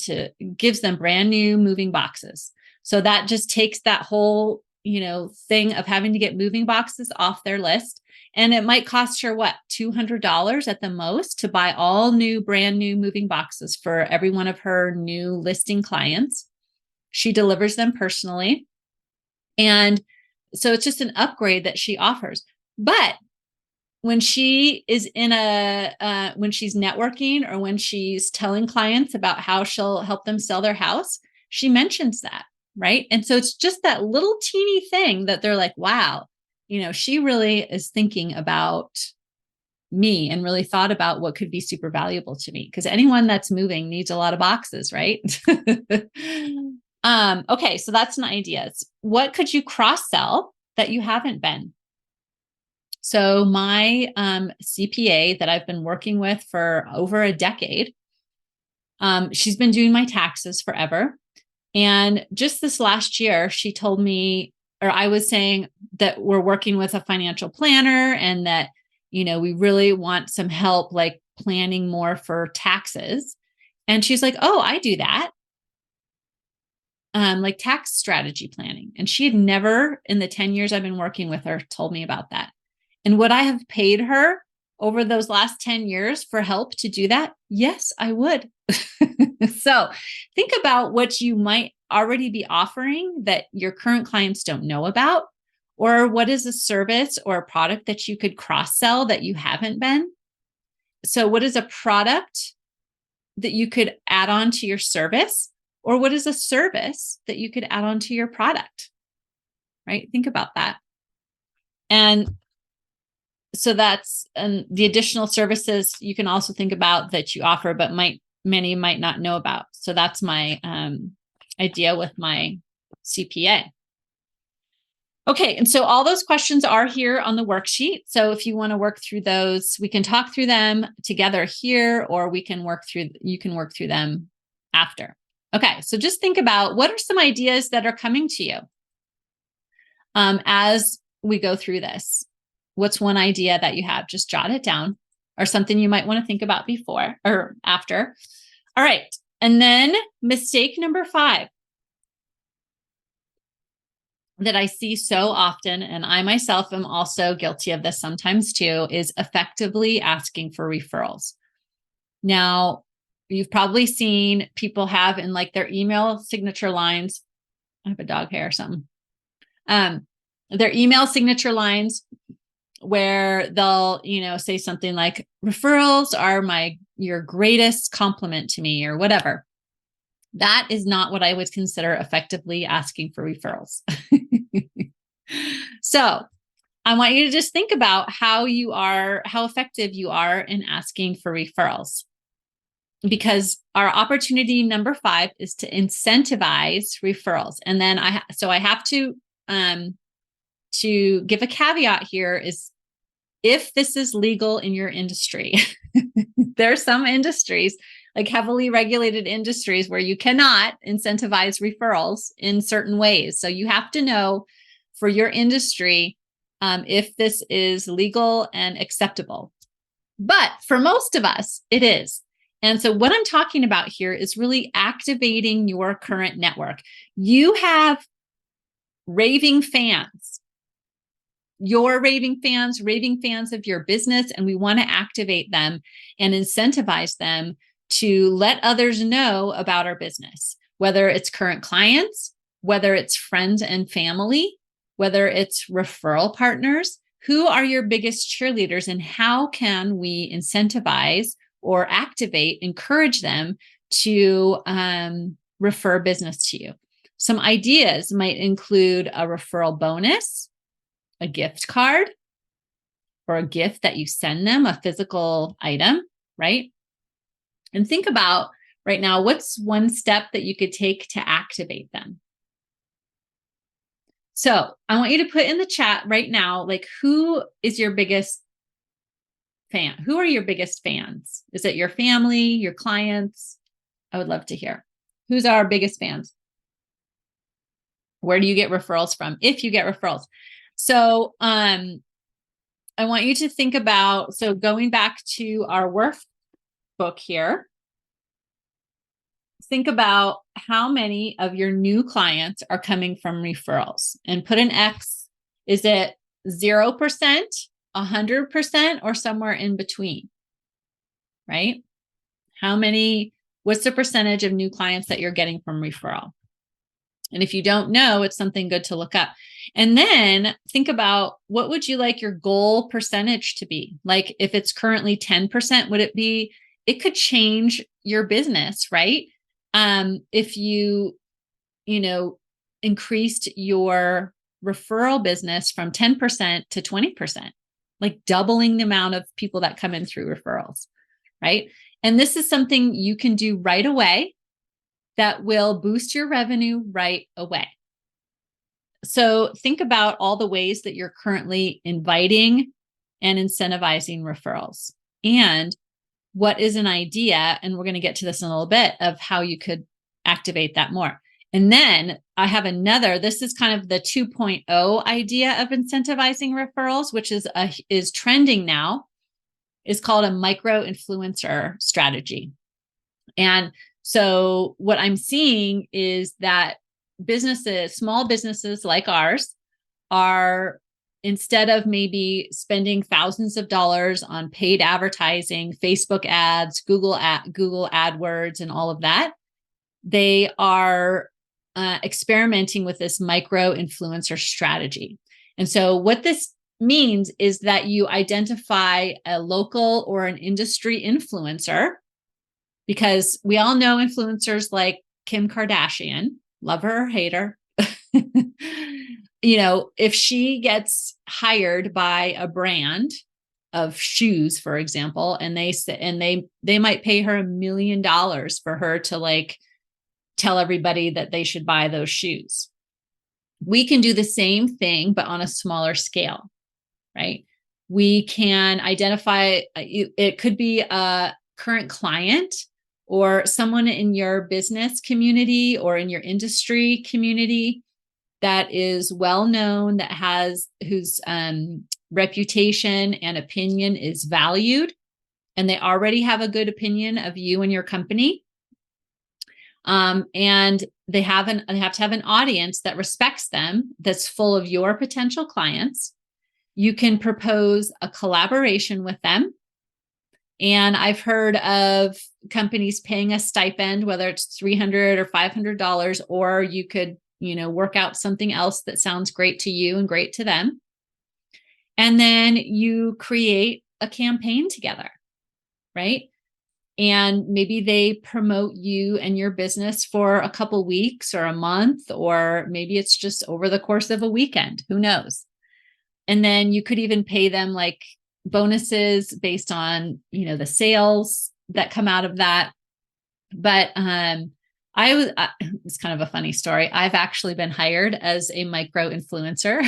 brand new moving boxes. So that just takes that whole, thing of having to get moving boxes off their list. And it might cost her $200 at the most to buy all brand new moving boxes for every one of her new listing clients. She delivers them personally. And so it's just an upgrade that she offers. But when she is in when she's networking or when she's telling clients about how she'll help them sell their house, she mentions that, right? And so it's just that little teeny thing that they're like, wow, she really is thinking about me and really thought about what could be super valuable to me, because anyone that's moving needs a lot of boxes, right? Okay, so that's an idea. What could you cross sell that you haven't been? So my CPA that I've been working with for over a decade, she's been doing my taxes forever. And just this last year, she told me, or I was saying that we're working with a financial planner and that, we really want some help, like planning more for taxes. And she's like, oh, I do that. Like tax strategy planning. And she had never in the 10 years I've been working with her told me about that. And would I have paid her over those last 10 years for help to do that? Yes, I would. So think about what you might already be offering that your current clients don't know about, or what is a service or a product that you could cross-sell that you haven't been. So what is a product that you could add on to your service, or what is a service that you could add on to your product, right? Think about that. And so that's the additional services you can also think about that you offer, but many might not know about. So that's my idea with my CPA. Okay, and so all those questions are here on the worksheet. So if you want to work through those, we can talk through them together here, or you can work through them after. Okay, so just think about what are some ideas that are coming to you as we go through this. What's one idea that you have? Just jot it down, or something you might want to think about before or after. All right. And then mistake number 5 that I see so often, and I myself am also guilty of this sometimes too, is effectively asking for referrals. Now, you've probably seen people have in like their email signature lines. I have a dog hair or something. Their email signature lines where they'll, say something like, referrals are your greatest compliment to me, or whatever. That is not what I would consider effectively asking for referrals. So I want you to just think about how effective you are in asking for referrals, because our opportunity number 5 is to incentivize referrals. And then I have to give a caveat here is if this is legal in your industry. There are some industries, like heavily regulated industries, where you cannot incentivize referrals in certain ways. So you have to know for your industry if this is legal and acceptable. But for most of us, it is. And so what I'm talking about here is really activating your current network. You have raving fans. Your raving fans of your business, and we want to activate them and incentivize them to let others know about our business, whether it's current clients, whether it's friends and family, whether it's referral partners. Who are your biggest cheerleaders, and how can we incentivize or encourage them to refer business to you? Some ideas might include a referral bonus, a gift card, or a gift that you send them, a physical item, right? And think about right now, what's one step that you could take to activate them? So I want you to put in the chat right now, like, who is your biggest fan? Who are your biggest fans? Is it your family, your clients? I would love to hear. Who's our biggest fans? Where do you get referrals from? If you get referrals. So I want you to think about, so going back to our workbook here, think about how many of your new clients are coming from referrals, and put an X. Is it 0%, 100%, or somewhere in between, right? What's the percentage of new clients that you're getting from referral? And if you don't know, it's something good to look up. And then think about, what would you like your goal percentage to be? Like if it's currently 10%, would it be, it could change your business, right? If you know, increased your referral business from 10% to 20%, like doubling the amount of people that come in through referrals, right? And this is something you can do right away that will boost your revenue right away. So think about all the ways that you're currently inviting and incentivizing referrals. And what is an idea, and we're going to get to this in a little bit, of how you could activate that more. And then I have another, this is kind of the 2.0 idea of incentivizing referrals, which is trending now, is called a micro influencer strategy. And so what I'm seeing is that businesses, small businesses like ours, are, instead of maybe spending thousands of dollars on paid advertising, Facebook ads, Google AdWords, and all of that, they are experimenting with this micro influencer strategy. And so what this means is that you identify a local or an industry influencer, because we all know influencers like Kim Kardashian, love her or hate her. You know, if she gets hired by a brand of shoes, for example, and they might pay her $1 million for her to like tell everybody that they should buy those shoes. We can do the same thing, but on a smaller scale, right? We can identify, it could be a current client or someone in your business community or in your industry community that is well known, that has, whose reputation and opinion is valued, and they already have a good opinion of you and your company. And they have to have an audience that respects them, that's full of your potential clients. You can propose a collaboration with them. And I've heard of companies paying a stipend, whether it's $300 or $500, or you could, you know, work out something else that sounds great to you and great to them. And then you create a campaign together, right? And maybe they promote you and your business for a couple weeks or a month, or maybe it's just over the course of a weekend, who knows? And then you could even pay them like bonuses based on, you know, the sales that come out of that. But it's kind of a funny story. I've actually been hired as a micro influencer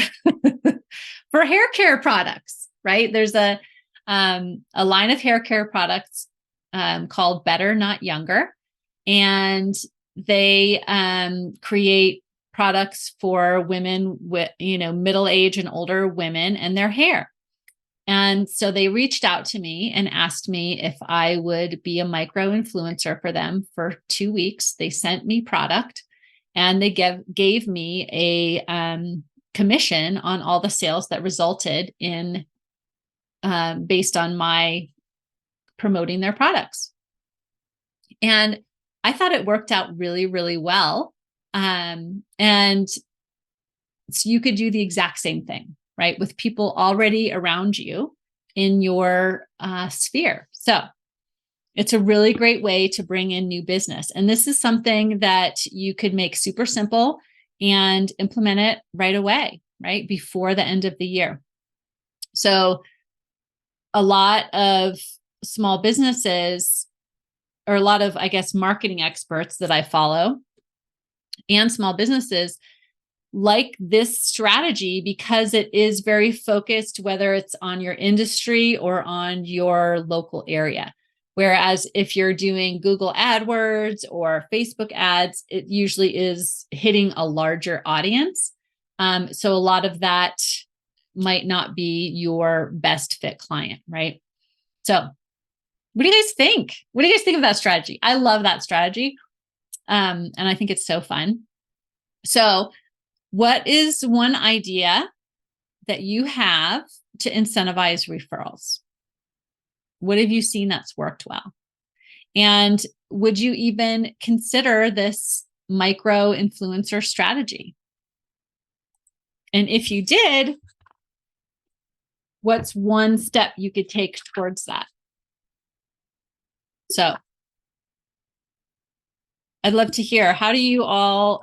for hair care products, right? There's a line of hair care products called Better Not Younger, and they create products for women with, you know, middle age and older women and their hair. And so they reached out to me and asked me if I would be a micro influencer for them for 2 weeks. They sent me product, and they gave me a commission on all the sales that resulted in based on my promoting their products. And I thought it worked out really, really well. And so you could do the exact same thing, right? With people already around you in your sphere. So it's a really great way to bring in new business. And this is something that you could make super simple and implement it right away, right? Before the end of the year. So a lot of small businesses, or a lot of, I guess, marketing experts that I follow and small businesses like this strategy because it is very focused, whether it's on your industry or on your local area. Whereas if you're doing Google AdWords or Facebook ads, it usually is hitting a larger audience. So a lot of that might not be your best fit client, right? So what do you guys think? What do you guys think of that strategy? I love that strategy. And I think it's so fun. So what is one idea that you have to incentivize referrals? What have you seen that's worked well? And would you even consider this micro influencer strategy? And if you did, what's one step you could take towards that? So I'd love to hear, how do you all,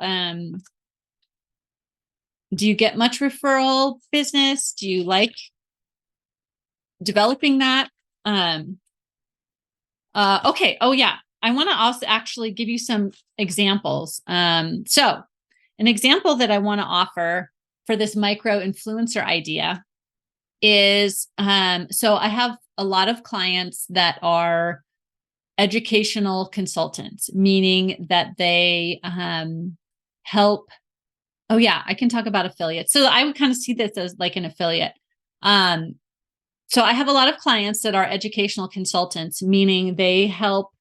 do you get much referral business? Do you like developing that? Okay. Oh yeah. I want to also actually give you some examples. So an example that I want to offer for this micro influencer idea is, so I have a lot of clients that are educational consultants, meaning that they help. Oh yeah, I can talk about affiliates. So I would kind of see this as like an affiliate. So I have a lot of clients that are educational consultants, meaning they help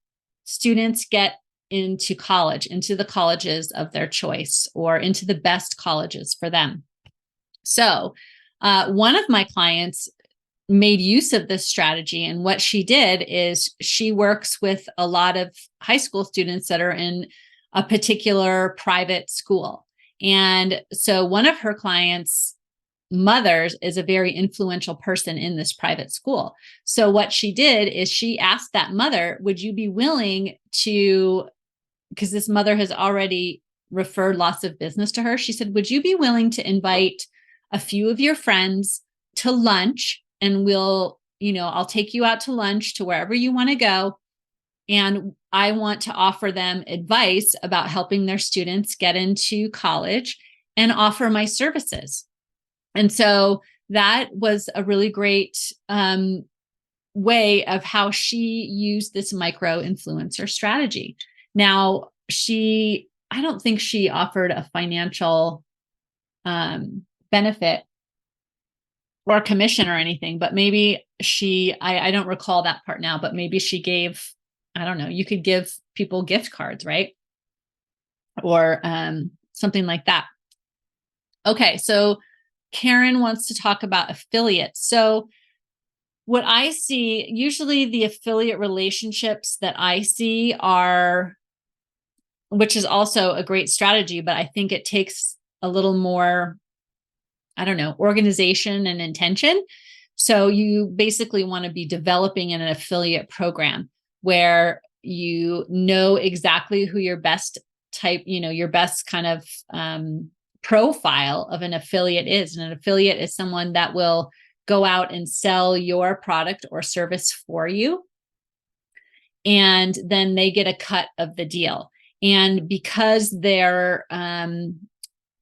students get into college, into the colleges of their choice, or into the best colleges for them. So one of my clients made use of this strategy. And what she did is she works with a lot of high school students that are in a particular private school. And so one of her clients' mothers is a very influential person in this private school. So what she did is she asked that mother, would you be willing to, because this mother has already referred lots of business to her. She said, would you be willing to invite a few of your friends to lunch, and I'll take you out to lunch to wherever you want to go. And I want to offer them advice about helping their students get into college and offer my services. And so that was a really great way of how she used this micro influencer strategy. Now, I don't think she offered a financial benefit or commission or anything, but maybe I don't recall that part now, but maybe she gave, I don't know, you could give people gift cards, right? Or something like that. Okay, so Karen wants to talk about affiliates. So what I see, usually the affiliate relationships that I see are, which is also a great strategy, but I think it takes a little more, I don't know, organization and intention. So you basically want to be developing an affiliate program where you know exactly who your best type, your best kind of profile of an affiliate is. And an affiliate is someone that will go out and sell your product or service for you. And then they get a cut of the deal. And because their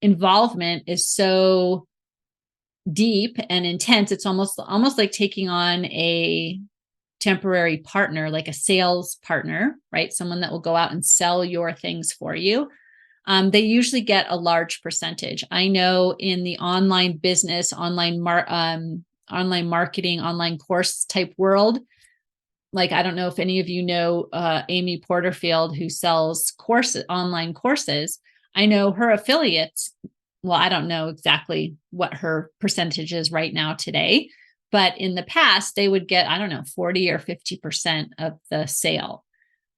involvement is so deep and intense, it's almost like taking on a temporary partner, like a sales partner, right? Someone that will go out and sell your things for you. They usually get a large percentage. I know in the online business, online marketing, online course type world, like, I don't know if any of you know Amy Porterfield, who sells online courses. I know her affiliates. Well, I don't know exactly what her percentage is right now today, but in the past, they would get, I don't know, 40 or 50% of the sale.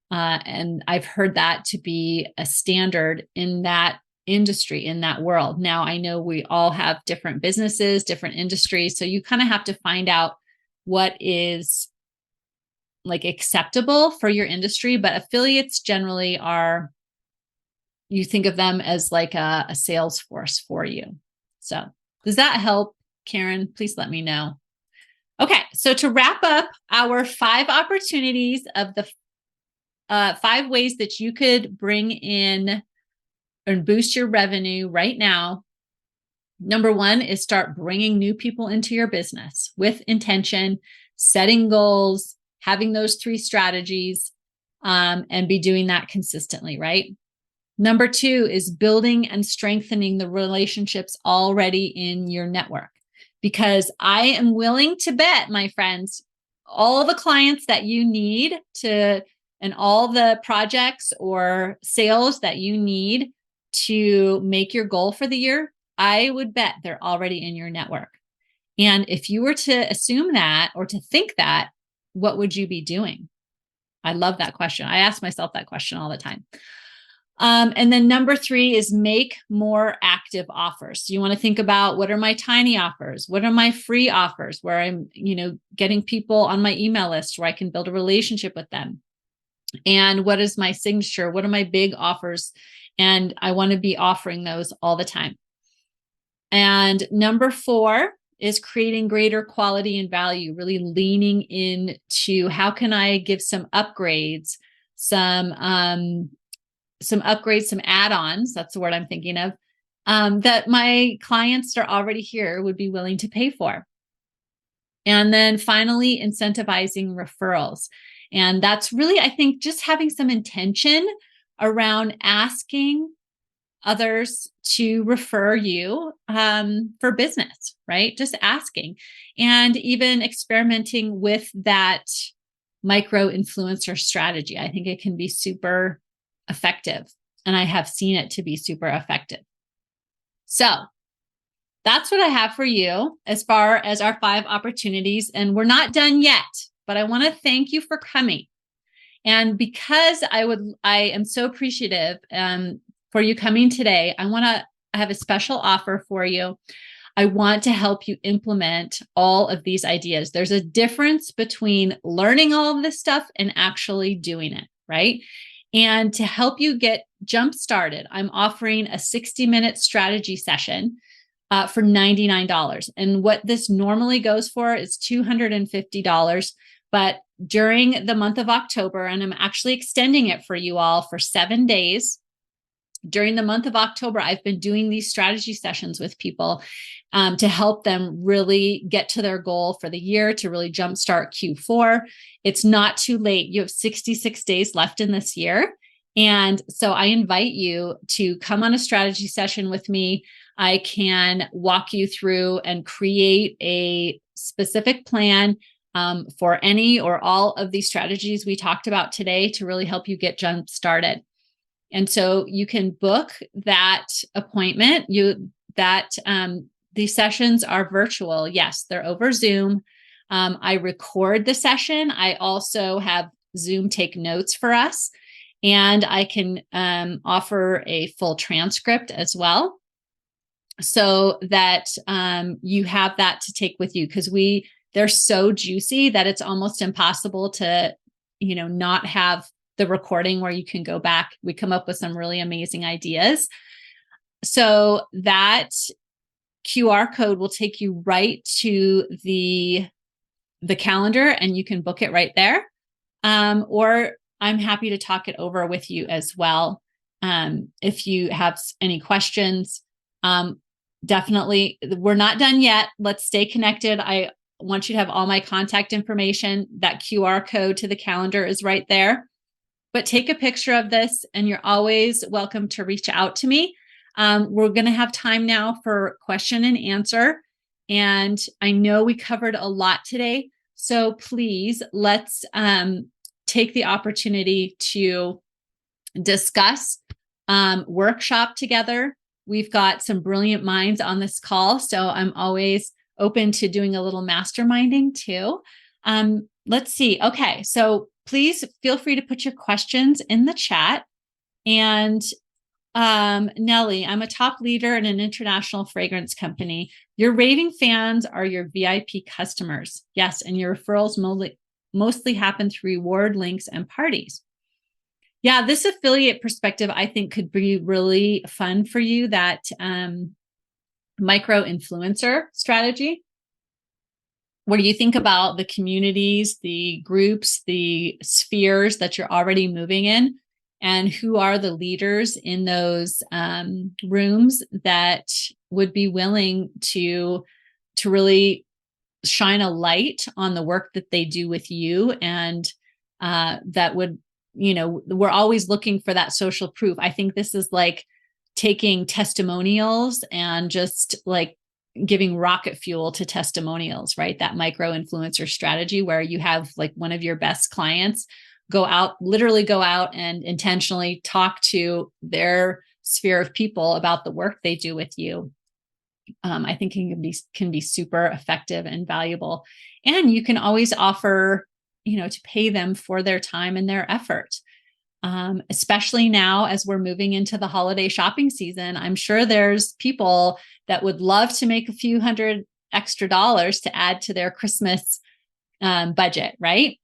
And I've heard that to be a standard in that industry, in that world. Now, I know we all have different businesses, different industries. So you kind of have to find out what is like acceptable for your industry, but affiliates generally are, you think of them as like a sales force for you. So does that help, Karen? Please let me know. Okay. So to wrap up our 5 opportunities of the 5 ways that you could bring in and boost your revenue right now. Number 1 is start bringing new people into your business with intention, setting goals, having those 3 strategies, and be doing that consistently, right? Number 2 is building and strengthening the relationships already in your network. Because I am willing to bet, my friends, all the clients that you need to, and all the projects or sales that you need to make your goal for the year, I would bet they're already in your network. And if you were to assume that or to think that, what would you be doing? I love that question. I ask myself that question all the time. And then number 3 is make more active offers. So you want to think about, what are my tiny offers? What are my free offers where I'm, getting people on my email list where I can build a relationship with them? And what is my signature? What are my big offers? And I want to be offering those all the time. And number 4 is creating greater quality and value, really leaning into how can I give some upgrades, some upgrades, some add-ons, that's the word I'm thinking of, that my clients that are already here would be willing to pay for. And then finally, incentivizing referrals. And that's really, I think, just having some intention around asking others to refer you for business, right? Just asking, and even experimenting with that micro influencer strategy. I think it can be super effective, and I have seen it to be super effective. So that's what I have for you as far as our 5 opportunities. And we're not done yet, but I want to thank you for coming. And because I am so appreciative for you coming today, I have a special offer for you. I want to help you implement all of these ideas. There's a difference between learning all of this stuff and actually doing it, right? And to help you get jump started, I'm offering a 60-minute strategy session for $99. And what this normally goes for is $250. But during the month of October, and I'm actually extending it for you all for 7 days. During the month of October, I've been doing these strategy sessions with people to help them really get to their goal for the year, to really jumpstart Q4. It's not too late. You have 66 days left in this year. And so I invite you to come on a strategy session with me. I can walk you through and create a specific plan for any or all of these strategies we talked about today to really help you get jump started. And so you can book that appointment. These sessions are virtual. Yes, they're over Zoom. I record the session. I also have Zoom take notes for us, and I can offer a full transcript as well, so that you have that to take with you, because they're so juicy that it's almost impossible to, not have the recording where you can go back. We come up with some really amazing ideas. So that QR code will take you right to the calendar, and you can book it right there. Or I'm happy to talk it over with you as well. If you have any questions, definitely, we're not done yet. Let's stay connected. I want you to have all my contact information. That QR code to the calendar is right there. But take a picture of this, and you're always welcome to reach out to me. We're going to have time now for question and answer. And I know we covered a lot today. So please, let's take the opportunity to discuss, workshop together. We've got some brilliant minds on this call, so I'm always open to doing a little masterminding too. Let's see. Okay, so please feel free to put your questions in the chat. And Nellie, I'm a top leader in an international fragrance company. Your raving fans are your VIP customers. Yes, and your referrals mostly happen through reward links and parties. Yeah, this affiliate perspective, I think, could be really fun for you, that micro influencer strategy. What do you think about the communities, the groups, the spheres that you're already moving in? And who are the leaders in those rooms that would be willing to really shine a light on the work that they do with you? And that would, we're always looking for that social proof. I think this is like taking testimonials and just like giving rocket fuel to testimonials, right? That micro influencer strategy, where you have like one of your best clients literally go out and intentionally talk to their sphere of people about the work they do with you. I think it can be super effective and valuable. And you can always offer, to pay them for their time and their effort. especially now as we're moving into the holiday shopping season. I'm sure there's people that would love to make a few hundred extra dollars to add to their Christmas budget, right?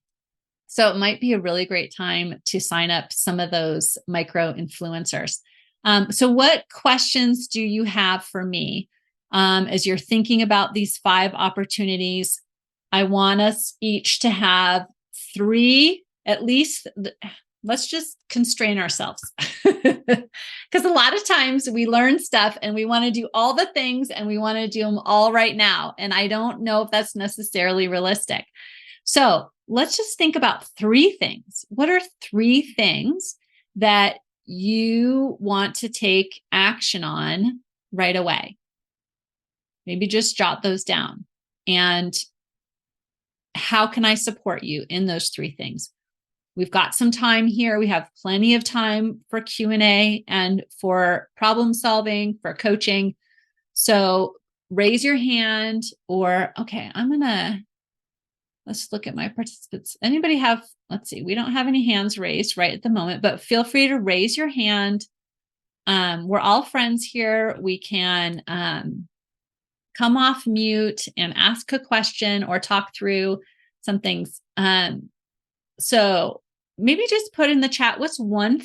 So it might be a really great time to sign up some of those micro influencers. So what questions do you have for me as you're thinking about these 5 opportunities? I want us each to have 3, at least. Let's just constrain ourselves because a lot of times we learn stuff and we want to do all the things and we want to do them all right now. And I don't know if that's necessarily realistic. So let's just think about 3 things. What are 3 things that you want to take action on right away? Maybe just jot those down. And how can I support you in those 3 things? We've got some time here. We have plenty of time for Q&A and for problem solving, for coaching. So raise your hand or, okay, let's look at my participants. Anybody have, let's see, we don't have any hands raised right at the moment, but feel free to raise your hand. We're all friends here. We can come off mute and ask a question or talk through some things. So maybe just put in the chat, what's one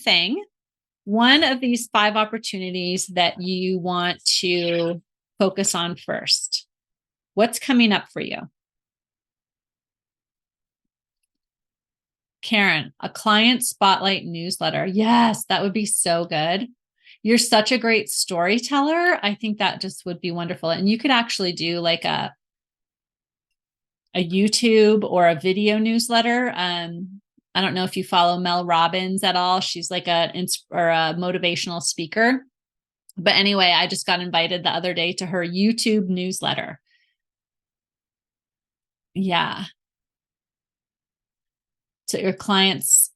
of these 5 opportunities that you want to focus on first? What's coming up for you? Karen, a client spotlight newsletter. Yes, that would be so good. You're such a great storyteller. I think that just would be wonderful. And you could actually do like a YouTube or a video newsletter. I don't know if you follow Mel Robbins at all. She's like a motivational speaker. But anyway, I just got invited the other day to her YouTube newsletter. Yeah. To your clients'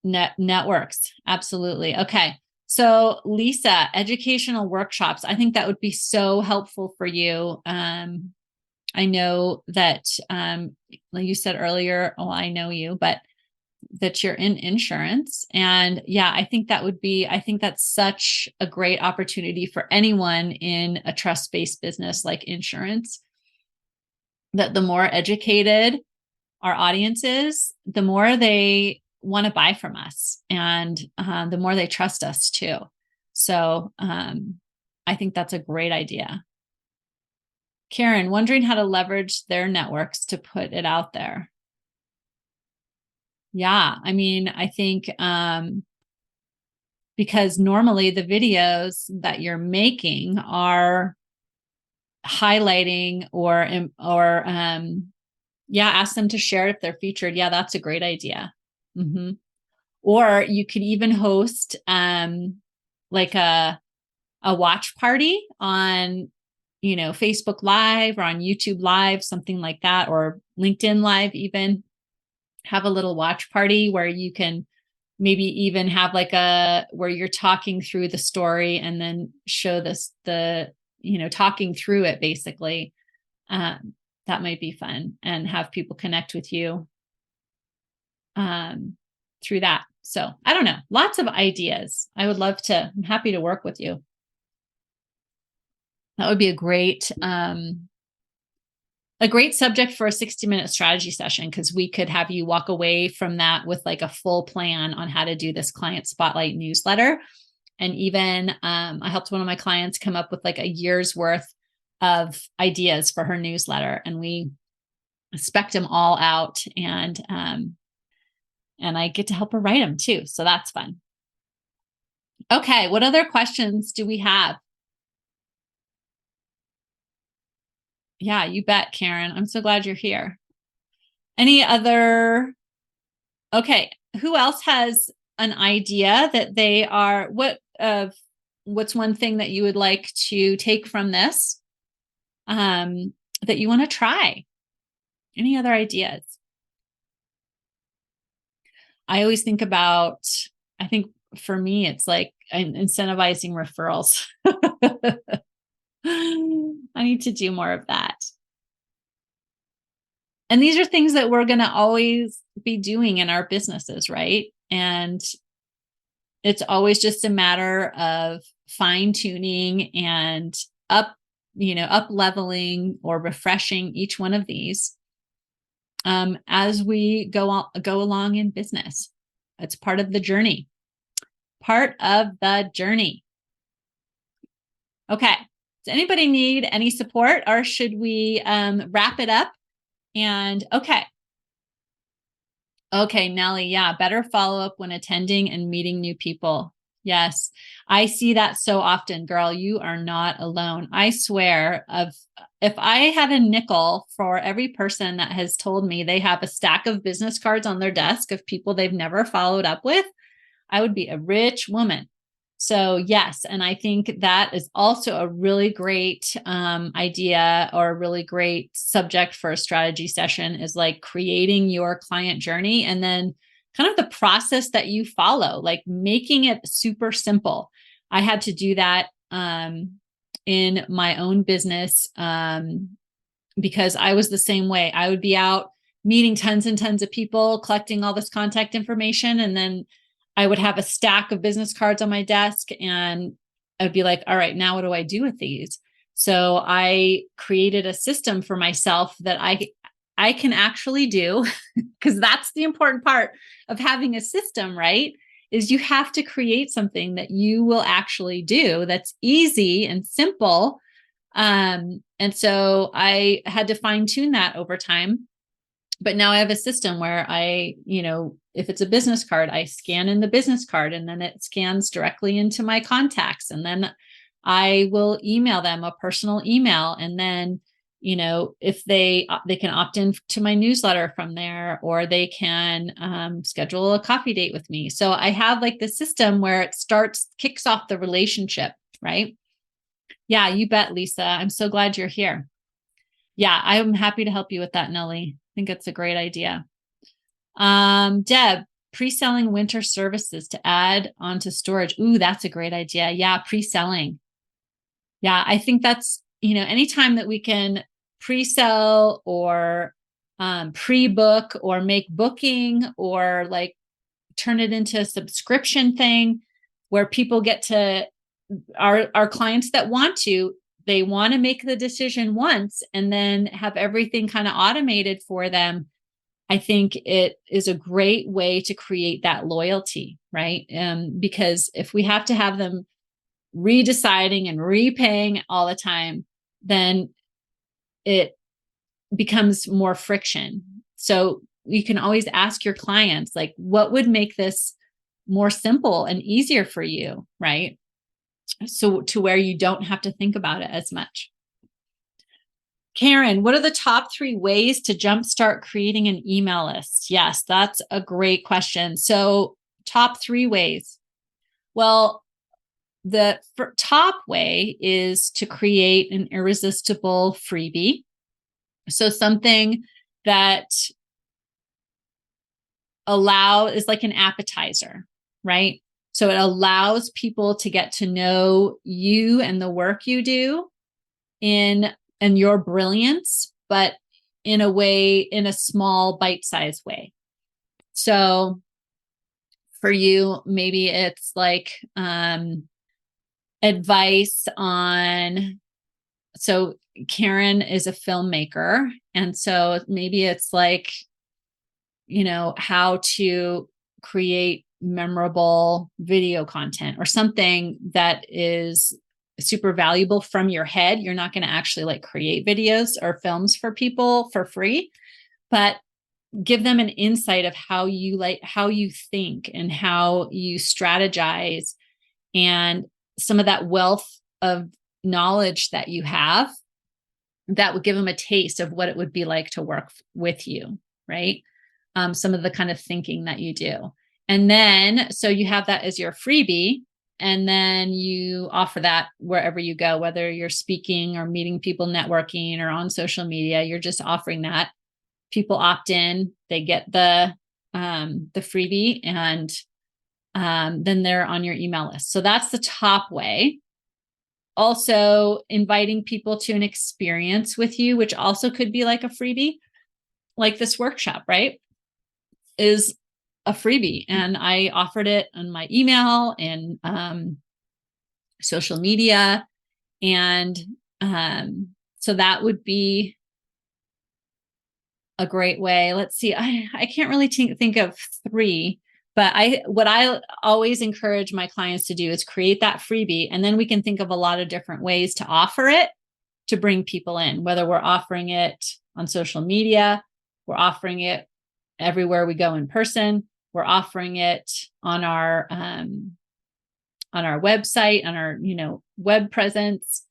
networks. Absolutely. Okay. So Lisa, educational workshops. I think that would be so helpful for you. I know that, like you said earlier, I know you, but that you're in insurance. And yeah, I think that's such a great opportunity for anyone in a trust-based business like insurance, that the more educated our audience is, the more they want to buy from us and the more they trust us too. So I think that's a great idea. Karen, wondering how to leverage their networks to put it out there. Yeah, I mean, I think because normally the videos that you're making are highlighting or ask them to share if they're featured. Yeah, that's a great idea. Mm-hmm. Or you could even host like a watch party on, Facebook Live or on YouTube Live, something like that, or LinkedIn Live even. Have a little watch party where you can maybe even have like where you're talking through the story and then show talking through it basically. That might be fun and have people connect with you through that. So I don't know, lots of ideas. I'm happy to work with you. That would be a great subject for a 60-minute strategy session, because we could have you walk away from that with like a full plan on how to do this client spotlight newsletter. And even I helped one of my clients come up with like a year's worth of ideas for her newsletter, and we spec'd them all out, and I get to help her write them too. So that's fun. Okay. What other questions do we have? Yeah, you bet, Karen. I'm so glad you're here. Any other? Okay. Who else has an idea that they are, what's one thing that you would like to take from this, that you want to try? Any other ideas? I always think about, I think for me, it's like incentivizing referrals. I need to do more of that. And these are things that we're going to always be doing in our businesses, right? And it's always just a matter of fine tuning and up leveling or refreshing each one of these as we go along in business. It's part of the journey. Part of the journey. Okay. Does anybody need any support, or should we wrap it up? And okay, Nellie. Yeah, better follow up when attending and meeting new people. Yes, I see that so often, girl. You are not alone. I swear, if I had a nickel for every person that has told me they have a stack of business cards on their desk of people they've never followed up with, I would be a rich woman. So yes, and I think that is also a really great idea, or a really great subject for a strategy session, is like creating your client journey and then kind of the process that you follow, like making it super simple. I had to do that in my own business because I was the same way. I would be out meeting tons and tons of people, collecting all this contact information, and then I would have a stack of business cards on my desk, and I'd be like, all right, now what do I do with these? So I created a system for myself that I can actually do, because that's the important part of having a system, right? Is you have to create something that you will actually do that's easy and simple. And so I had to fine tune that over time. But now I have a system where if it's a business card, I scan in the business card, and then it scans directly into my contacts. And then I will email them a personal email. And then, if they can opt in to my newsletter from there, or they can schedule a coffee date with me. So I have like the system where it kicks off the relationship, right? Yeah, you bet, Lisa. I'm so glad you're here. Yeah, I'm happy to help you with that, Nellie. I think it's a great idea. Deb, pre-selling winter services to add onto storage. Ooh, that's a great idea. Yeah, pre-selling. Yeah, I think that's, anytime that we can pre-sell or pre-book or make booking, or like turn it into a subscription thing where people get to, our clients that they want to make the decision once and then have everything kind of automated for them. I think it is a great way to create that loyalty, right? Because if we have to have them redeciding and repaying all the time, then it becomes more friction. So you can always ask your clients, like, what would make this more simple and easier for you, right? So to where you don't have to think about it as much. Karen, what are the top 3 ways to jumpstart creating an email list? Yes, that's a great question. So top 3 ways. Well, the top way is to create an irresistible freebie. So something that is like an appetizer, right? So it allows people to get to know you and the work you do in your brilliance, but in a small bite-sized way. So for you, maybe it's like advice on, so Karen is a filmmaker. And so maybe it's like, how to create memorable video content or something that is super valuable from your head. You're not going to actually like create videos or films for people for free, but give them an insight of how you think and how you strategize, and some of that wealth of knowledge that you have that would give them a taste of what it would be like to work with you, right? Some of the kind of thinking that you do. And then, so you have that as your freebie, and then you offer that wherever you go, whether you're speaking or meeting people, networking, or on social media, you're just offering that. People opt in, they get the freebie, and then they're on your email list. So that's the top way. Also inviting people to an experience with you, which also could be like a freebie, like this workshop, right? Is a freebie, and I offered it on my email and social media. And so that would be a great way. Let's see. I can't really think of three, but what I always encourage my clients to do is create that freebie, and then we can think of a lot of different ways to offer it to bring people in, whether we're offering it on social media, we're offering it everywhere we go in person, we're offering it on our website, on our, web presence.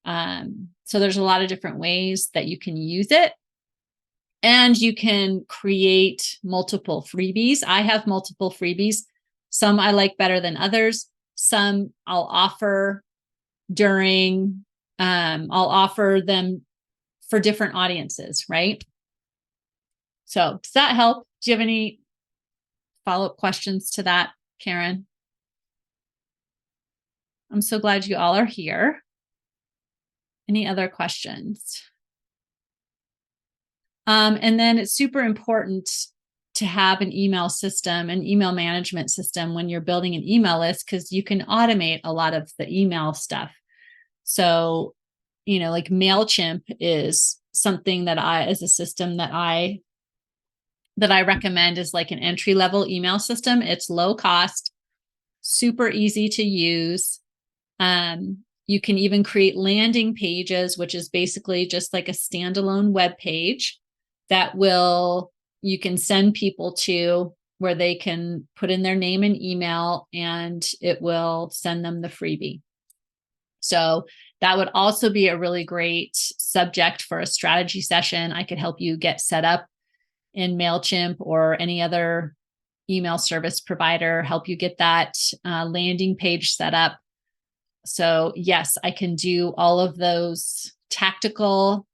So there's a lot of different ways that you can use it. And you can create multiple freebies. I have multiple freebies. Some I like better than others. Some I'll offer I'll offer them for different audiences, right? So does that help? Do you have any follow-up questions to that, Karen? I'm so glad you all are here. Any other questions? And then it's super important to have an email system, an email management system when you're building an email list, because you can automate a lot of the email stuff. So, like MailChimp is something is a system that I recommend as like an entry-level email system. It's low cost, super easy to use. You can even create landing pages, which is basically just like a standalone web page that you can send people to, where they can put in their name and email, and it will send them the freebie. So that would also be a really great subject for a strategy session. I could help you get set up in MailChimp or any other email service provider, help you get that landing page set up. So yes, I can do all of those tactical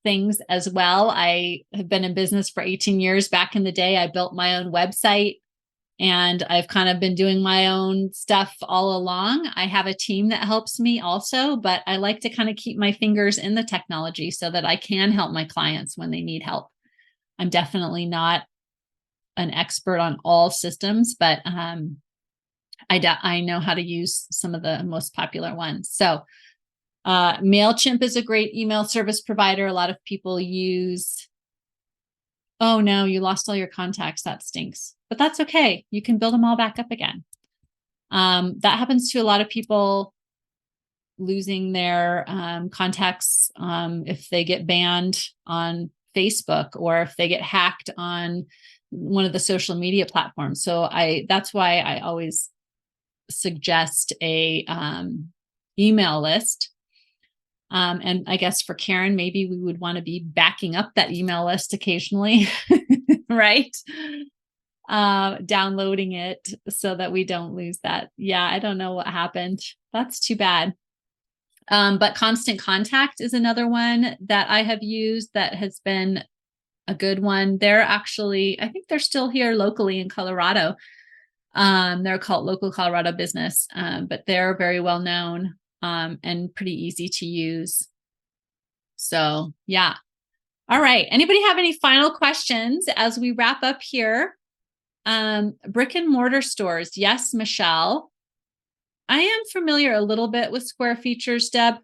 things as well. I have been in business for 18 years. Back in the day, I built my own website, and I've kind of been doing my own stuff all along. I have a team that helps me also, but I like to kind of keep my fingers in the technology so that I can help my clients when they need help. I'm definitely not an expert on all systems, but I know how to use some of the most popular ones. So MailChimp is a great email service provider. A lot of people use. Oh no, you lost all your contacts. That stinks, but that's okay. You can build them all back up again. That happens to a lot of people, losing their contacts if they get banned on Facebook, or if they get hacked on one of the social media platforms. So that's why I always suggest a email list. And I guess for Karen, maybe we would want to be backing up that email list occasionally, right? Downloading it so that we don't lose that. Yeah, I don't know what happened. That's too bad. But Constant Contact is another one that I have used that has been a good one. They're actually, I think they're still here locally in Colorado. They're called Local Colorado Business, but they're very well known and pretty easy to use. So yeah. All right. Anybody have any final questions as we wrap up here? Brick and mortar stores. Yes, Michelle. I am familiar a little bit with Square Features, Deb.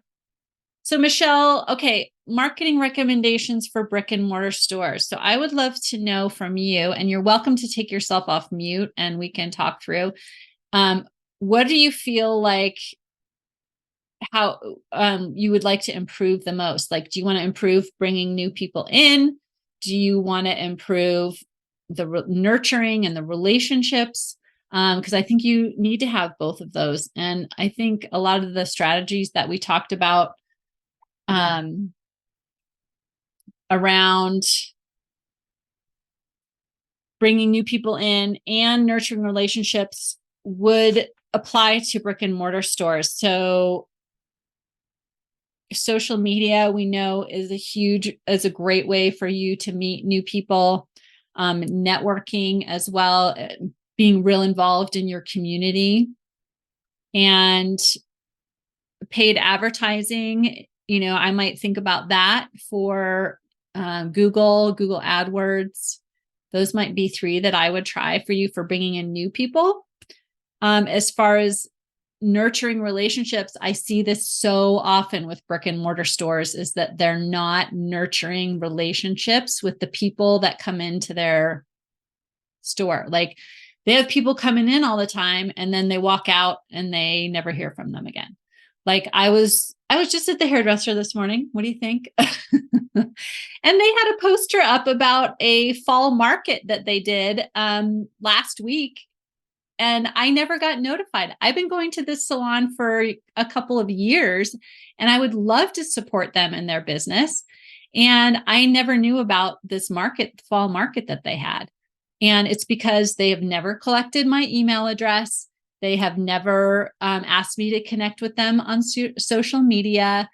So Michelle, okay, marketing recommendations for brick and mortar stores. So I would love to know from you, and you're welcome to take yourself off mute and we can talk through. What do you feel like, how you would like to improve the most? Like, do you want to improve bringing new people in? Do you want to improve the nurturing and the relationships? Because I think you need to have both of those. And I think a lot of the strategies that we talked about around bringing new people in and nurturing relationships would apply to brick and mortar stores. So social media, we know, is a great way for you to meet new people, networking as well, being real involved in your community, and paid advertising. I might think about that for Google AdWords. Those might be 3 that I would try for you for bringing in new people. As far as nurturing relationships, I see this so often with brick and mortar stores, is that they're not nurturing relationships with the people that come into their store. Like, they have people coming in all the time and then they walk out and they never hear from them again. Like, I was just at the hairdresser this morning. What do you think? And they had a poster up about a fall market that they did last week. And I never got notified. I've been going to this salon for a couple of years, and I would love to support them in their business. And I never knew about this fall market that they had. And it's because they have never collected my email address. They have never asked me to connect with them on social media.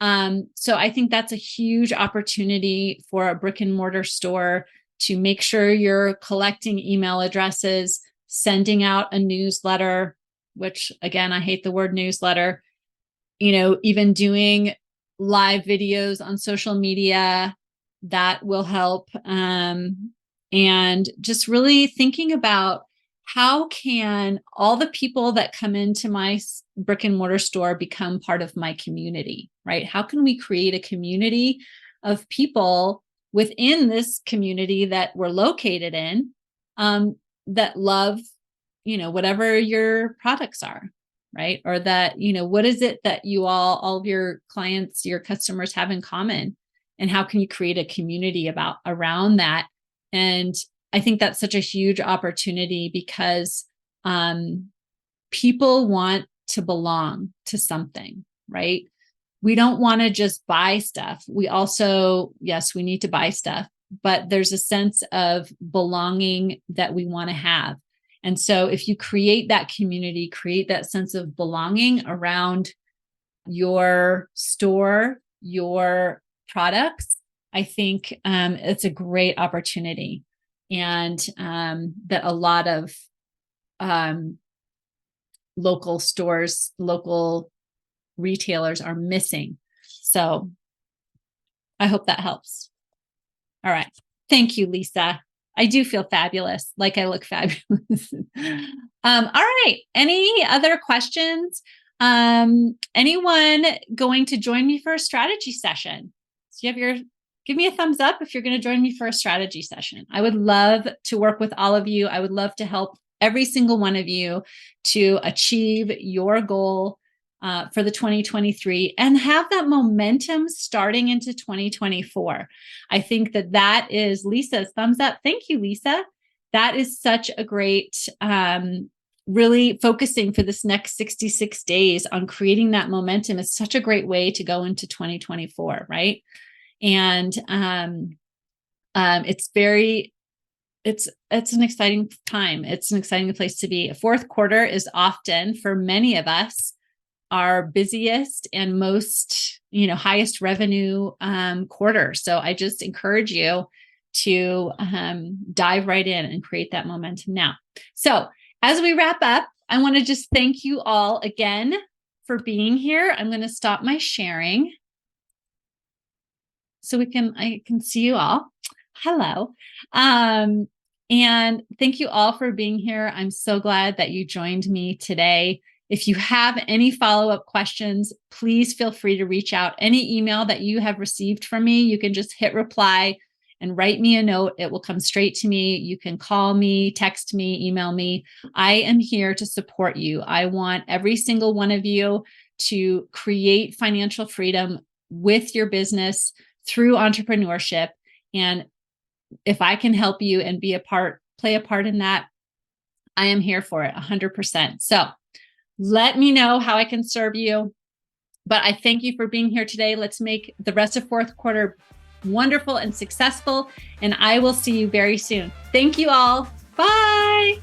So I think that's a huge opportunity for a brick and mortar store to make sure you're collecting email addresses, sending out a newsletter, which, again, I hate the word newsletter, even doing live videos on social media, that will help. And just really thinking about, how can all the people that come into my brick and mortar store become part of my community, right? How can we create a community of people within this community that we're located in, that love, whatever your products are, right? Or that, what is it that you all of your clients, your customers have in common? And how can you create a community around that? And I think that's such a huge opportunity, because people want to belong to something, right? We don't want to just buy stuff. We also, yes, we need to buy stuff, but there's a sense of belonging that we want to have. And so if you create that community, create that sense of belonging around your store, your products, I think it's a great opportunity. And that a lot of local stores, local retailers are missing. So I hope that helps. All right. Thank you, Lisa. I do feel fabulous. Like, I look fabulous. All right. Any other questions? Anyone going to join me for a strategy session? So you have give me a thumbs up if you're going to join me for a strategy session. I would love to work with all of you. I would love to help every single one of you to achieve your goal for the 2023 and have that momentum starting into 2024. I think that is Lisa's thumbs up. Thank you, Lisa. That is such a great, really focusing for this next 66 days on creating that momentum is such a great way to go into 2024, right? And it's an exciting time. It's an exciting place to be. Fourth quarter is often, for many of us, our busiest and most, highest revenue quarter. So I just encourage you to dive right in and create that momentum now. So as we wrap up, I want to just thank you all again for being here. I'm going to stop my sharing so I can see you all. Hello. And thank you all for being here. I'm so glad that you joined me today. If you have any follow-up questions, please feel free to reach out. Any email that you have received from me, you can just hit reply and write me a note. It will come straight to me. You can call me, text me, email me. I am here to support you. I want every single one of you to create financial freedom with your business through entrepreneurship. And if I can help you and play a part in that, I am here for it 100%. So let me know how I can serve you. But I thank you for being here today. Let's make the rest of fourth quarter wonderful and successful. And I will see you very soon. Thank you all. Bye.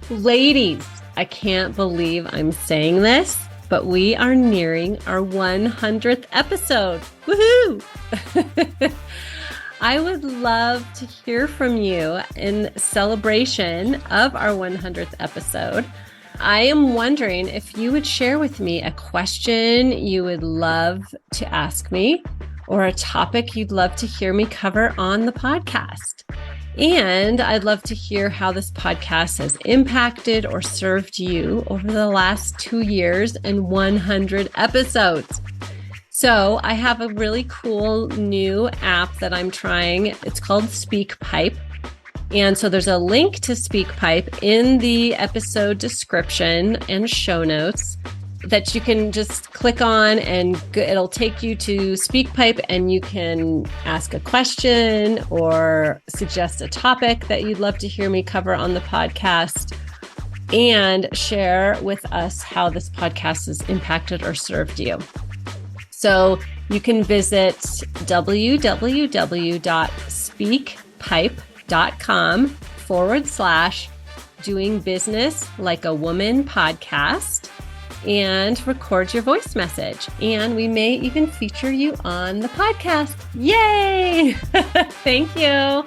Ladies, I can't believe I'm saying this, but we are nearing our 100th episode. Woohoo! I would love to hear from you in celebration of our 100th episode. I am wondering if you would share with me a question you would love to ask me or a topic you'd love to hear me cover on the podcast. And I'd love to hear how this podcast has impacted or served you over the last 2 years and 100 episodes. So I have a really cool new app that I'm trying. It's called SpeakPipe. And so there's a link to SpeakPipe in the episode description and show notes that you can just click on, and it'll take you to SpeakPipe, and you can ask a question or suggest a topic that you'd love to hear me cover on the podcast, and share with us how this podcast has impacted or served you. So you can visit www.speakpipe.com/doing business like a woman podcast and record your voice message. And we may even feature you on the podcast. Yay! Thank you.